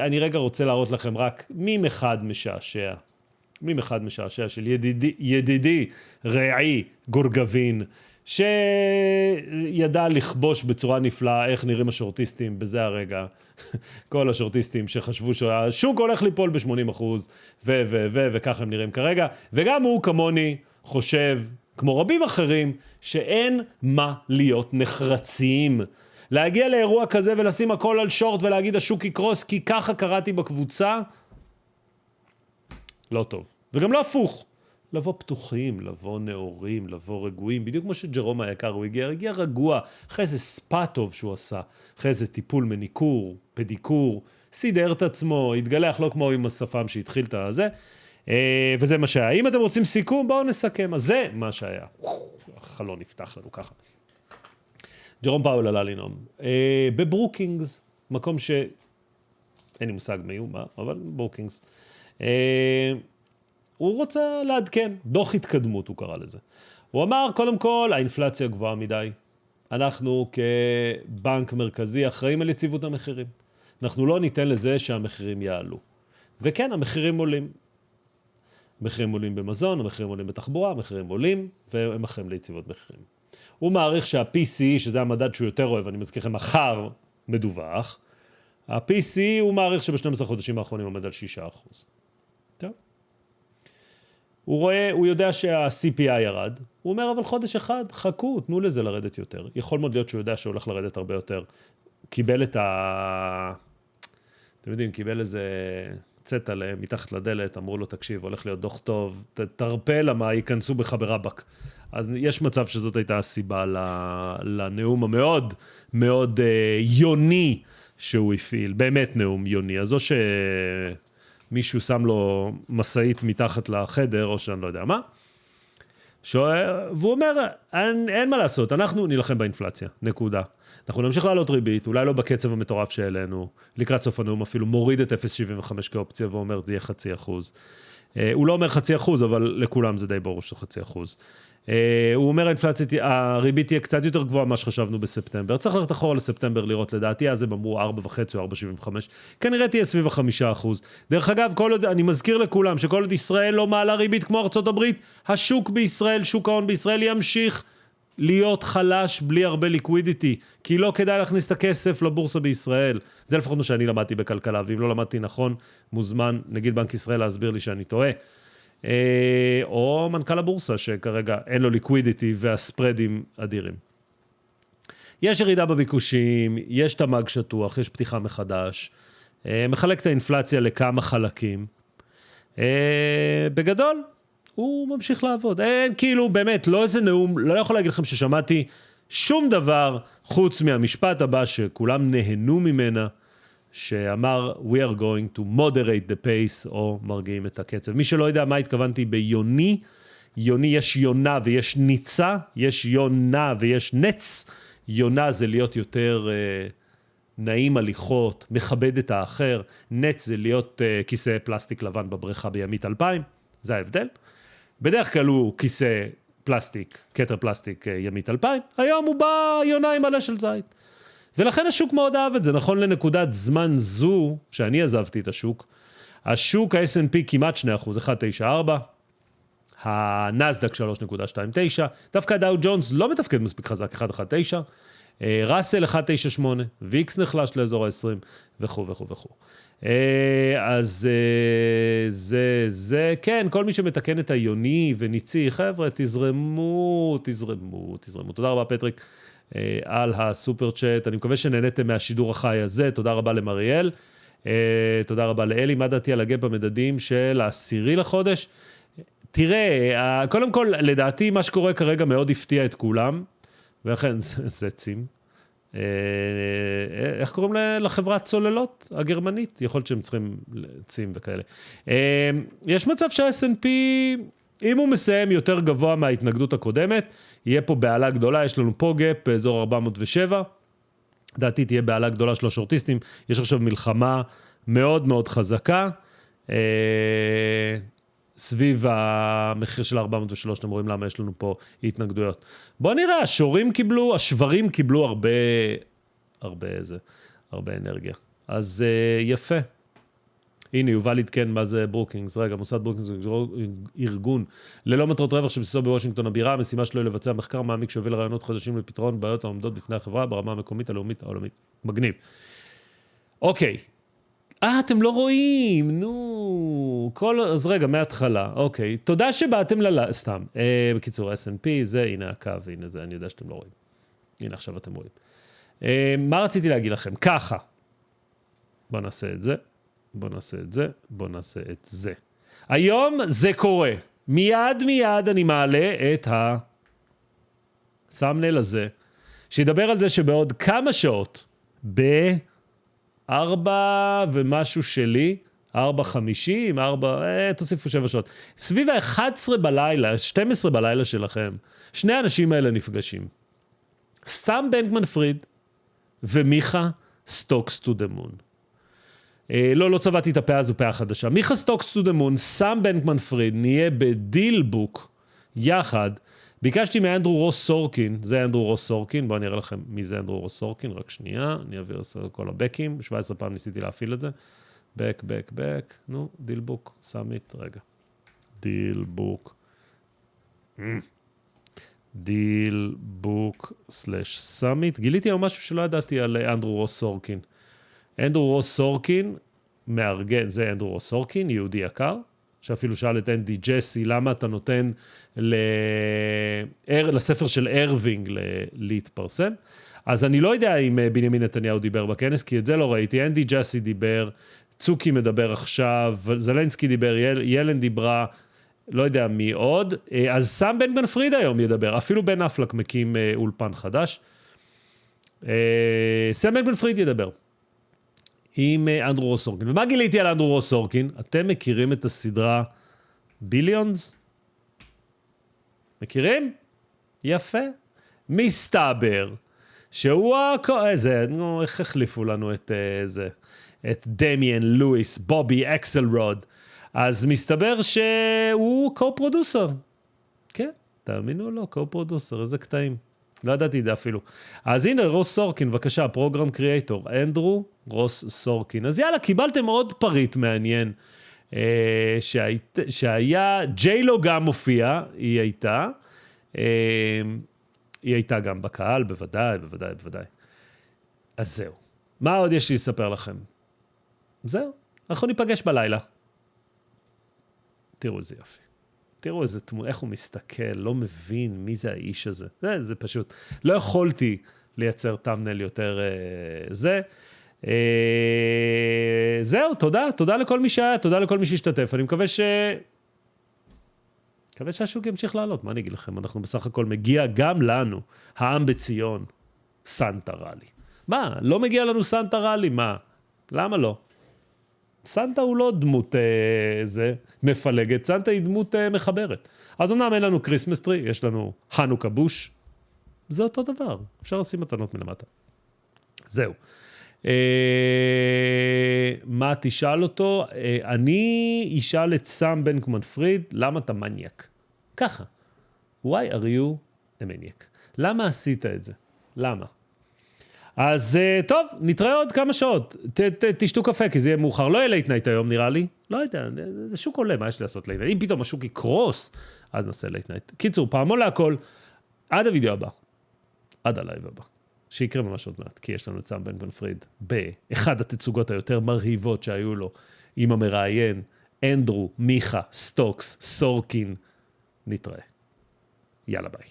אני רגע רוצה להראות לכם רק מים אחד משעשע. מים אחד משעשע של ידידי רעי גורגבין, שידע לכבוש בצורה נפלאה איך נראים השורטיסטים בזה הרגע. כל השורטיסטים שחשבו שהשוק הולך ליפול ב-80% וכך הם נראים כרגע. וגם הוא כמוני חושב, כמו רבים אחרים, שאין מה להיות נחרצים. להגיע לאירוע כזה ולשים הכל על שורט ולהגיד השוק יקרוס, כי ככה קראתי בקבוצה, לא טוב. וגם לא הפוך. לבוא פתוחים, לבוא נאורים, לבוא רגועים, בדיוק כמו שג'רום היקר, הוא הגיע רגוע, אחרי איזה ספא טוב שהוא עשה, אחרי איזה טיפול מניקור, פדיקור, סידר את עצמו, התגלח לא כמו עם השפם שהתחיל את הזה, וזה מה שהיה. אם אתם רוצים סיכום, בואו נסכם, אז זה מה שהיה. החלון נפתח לנו ככה. ג'רום פאואל עלה לנאום. בברוקינגס, מקום אין לי מושג מה, אבל ברוקינגס. הוא רוצה לעדכן, דוח התקדמות הוא קרא לזה. הוא אמר, קודם כל, האינפלציה גבוהה מדי. אנחנו כבנק מרכזי אחראים על יציבות המחירים. אנחנו לא ניתן לזה שהמחירים יעלו. וכן, המחירים עולים. המחירים עולים במזון, המחירים עולים בתחבורה, המחירים עולים, והם אחראים ליציבות מחירים. הוא מעריך שה-PCE, שזה המדד שהוא יותר אוהב, אני מזכיר לכם, מחר מדווח, ה-PCE הוא מעריך שב-12 חודשים האחרונים עומד על 6%. טוב. הוא יודע שה-CPI ירד, הוא אומר, אבל חודש אחד, חכו, תנו לזה לרדת יותר. יכול מאוד להיות שהוא יודע שהוא הולך לרדת הרבה יותר. קיבל את אתם יודעים, קיבל איזה צאת עליהם מתחת לדלת, אמרו לו, תקשיב, הולך להיות דוח טוב, תרפה למה, ייכנסו בך ברבק. אז יש מצב שזאת הייתה הסיבה לנאום המאוד מאוד יוני שהוא הפעיל, באמת נאום יוני. אז או מישהו שם לו מסעית מתחת לחדר, או שאני לא יודע מה. והוא אומר, אין מה לעשות, אנחנו נלחם באינפלציה, נקודה. אנחנו נמשיך לעלות ריבית, אולי לא בקצב המטורף שאלינו, לקראת סוף הנאום אפילו מוריד את 0.75 כאופציה, ואומר, זה יהיה 0.5%. הוא לא אומר 0.5%, אבל לכולם זה די ברור שזה 0.5%. הוא אומר, הריבית תהיה קצת יותר גבוהה ממה שחשבנו בספטמבר. צריך ללכת אחורה לספטמבר לראות לדעתי, אז הם אמרו 4.5 או 4.75. כנראה תהיה סביב 5%. דרך אגב, אני מזכיר לכולם שכל עוד ישראל לא מעלה ריבית כמו ארצות הברית, השוק בישראל, שוק ההון בישראל ימשיך להיות חלש בלי הרבה ליקווידיטי, כי לא כדאי להכניס את הכסף לבורסה בישראל. זה לפחות מה שאני למדתי בכלכלה, ואם לא למדתי נכון, מוזמן, נגיד בנק ישראל להסביר לי שאני טועה. או מנכ"ל הבורסה שכרגע אין לו ליקווידיטי והספרדים אדירים. יש ירידה בביקושים, יש תמ"ג שטוח, יש פתיחה מחדש, מחלק את האינפלציה לכמה חלקים. בגדול, הוא ממשיך לעבוד. כאילו באמת, לא איזה נאום, לא יכול להגיד לכם ששמעתי שום דבר חוץ מהמשפט הבא שכולם נהנו ממנה, שאמר, we are going to moderate the pace, או מרגיעים את הקצב. מי שלא יודע מה התכוונתי ביוני, יוני יש יונה ויש ניצה, יש יונה ויש נץ, יונה זה להיות יותר נעים הליכות, מכבד את האחר, נץ זה להיות כיסא פלסטיק לבן בבריכה בימית 2000, זה ההבדל. בדרך כלל הוא כיסא פלסטיק, כתר פלסטיק ימית 2000, היום הוא בא יונה עם מלא של זית. ולכן השוק מאוד אהב את זה, נכון לנקודת זמן זו, שאני עזבתי את השוק, השוק ה-S&P כמעט 2%, 1.94, הנסדק 3.29, דווקא דאו ג'ונס לא מתפקד מספיק חזק, 1.19, ראסל 1.98, ויקס נחלש לאזור ה-20, וכו' וכו' וכו'. אז זה, כן, כל מי שמתקן את היוני וניצי, חבר'ה, תזרמו. תודה רבה פטריק. על הסופר צ'אט, אני מקווה שנהניתם מהשידור החי הזה, תודה רבה למריאל, תודה רבה לאלי, מה דעתי על הגאפ המדדים של 10 לחודש? תראה, קודם כל, לדעתי מה שקורה כרגע מאוד הפתיע את כולם, ולכן זה צים, איך קוראים לחברת צוללות הגרמנית? יכול להיות שהם צריכים צים וכאלה. יש מצב שה-S&P, אם הוא מסיים יותר גבוה מההתנגדות הקודמת, יהיה פה בעלה גדולה, יש לנו פה גאפ באזור 407, דעתי תהיה בעלה גדולה של השורטיסטים, יש עכשיו מלחמה מאוד מאוד חזקה, סביב המחיר של 403, אתם רואים למה יש לנו פה התנגדויות. בואו נראה, השברים קיבלו הרבה אנרגיה. אז יפה. הנה, יובל עדכן מה זה ברוקינגס. רגע, מוסד ברוקינגס הוא ארגון ללא מטרות רווח שבסיסו בוושינגטון הבירה, המשימה שלו היא לבצע מחקר מעמיק שיוביל לרעיונות חדשים לפתרון בעיות העומדות בפני החברה ברמה המקומית, הלאומית, העולמית. מגניב. אוקיי. אתם לא רואים, נו. אז רגע, מההתחלה. אוקיי. תודה שבאתם סתם. בקיצור, S&P, זה, הנה הקו, הנה זה, אני יודע שאתם לא רואים. הנה, עכשיו אתם רואים. מה רציתי להגיד לכם? ככה. בוא נעשה את זה. בוא נעשה את זה. היום זה קורה. מיד אני מעלה את thumbnail הזה, שידבר על זה שבעוד כמה שעות, 4 ומשהו שלי, 4:50, תוסיפו 7 שעות. סביב ה-11 בלילה, 12 בלילה שלכם, שני האנשים האלה נפגשים. סם בנקמן פריד ומיכה סטוקס טו דה מון. לא צבעתי את הפה, זו פאה חדשה. מיכה סטוקס טו דה מון, סם בנקמן פריד, נהיה בדיל בוק יחד. ביקשתי מאנדרו רוס סורקין, זה אנדרו רוס סורקין, בואו אני אראה לכם מי זה אנדרו רוס סורקין, רק שנייה, אני אעביר כל הבקים, 17 פעם ניסיתי להפעיל את זה. בק, נו, דיל בוק, סאמיט, רגע. דיל בוק סלש סאמיט. גיליתי היום משהו שלא ידעתי על אנדרו רוס סורקין. אנדרו רוס סורקין, מארגן, זה אנדרו רוס סורקין, יהודי יקר, שאפילו שאל את אנדי ג'סי, למה אתה נותן לספר של ארווינג להתפרסם? אז אני לא יודע אם בנימין נתניהו דיבר בכנס, כי את זה לא ראיתי. אנדי ג'סי דיבר, צוקי מדבר עכשיו, זלנסקי דיבר, ילן דיברה, לא יודע מי עוד. אז סם בן פריד היום ידבר, אפילו בן אפלק מקים אולפן חדש. סם בן פריד ידבר. עם אנדרו רוס סורקין. ומה גיליתי על אנדרו רוס סורקין? אתם מכירים את הסדרה ביליונס? מכירים? יפה. מסתבר שהוא איך החליפו לנו את זה? את דמיאן, לואיס, בובי, אקסל רוד. אז מסתבר שהוא קו-פרודוסר. כן, תאמינו לו, קו-פרודוסר, איזה קטעים. לא ידעתי את זה אפילו. אז הנה, רוס סורקין, בבקשה, פרוגרם קריאטור, אנדרו רוס סורקין. אז יאללה, קיבלתם עוד פריט מעניין, שהיה, ג'יילו גם מופיע, היא הייתה גם בקהל, בוודאי. אז זהו. מה עוד יש לי לספר לכם? זהו, אנחנו ניפגש בלילה. תראו איזה יופי. תראו איזה תמונה, איך הוא מסתכל, לא מבין מי זה האיש הזה. זה פשוט. לא יכולתי לייצר תמנל יותר זהו, תודה לכל מי שהיה, תודה לכל מי שהשתתף. אני מקווה שהשוק ימשיך לעלות. מה אני אגיד לכם? אנחנו בסך הכל מגיע גם לנו, העם בציון, סנטה רלי. מה? לא מגיע לנו סנטה רלי? מה? למה לא? סנטה הוא לא דמות מפלגת, סנטה היא דמות מחברת. אז אמנם אין לנו קריסמס טרי, יש לנו חנוכה בוש, זה אותו דבר, אפשר לשים מתנות מלמטה. זהו. מה תשאל אותו? אני אשאל את סם בנקמן פריד, למה אתה מניאק? ככה. Why are you a maniac? למה עשית את זה? למה? אז טוב, נתראה עוד כמה שעות. תשתו קפה, כי זה יהיה מאוחר. לא יהיה לייט נייט היום, נראה לי. לא יודע, זה שוק עולה, מה יש לי לעשות לייט נייט? אם פתאום השוק יקרוס, אז נעשה לייט נייט. קיצור, פעמון להכל, עד הוידאו הבא. עד הלייב הבא. שיקרה ממש עוד מעט, כי יש לנו את סם בנקמן פריד באחד התצוגות היותר מרהיבות שהיו לו, עם המראיין, אנדרו, מיכה, סטוקס, סורקין. נתראה. יאללה ביי.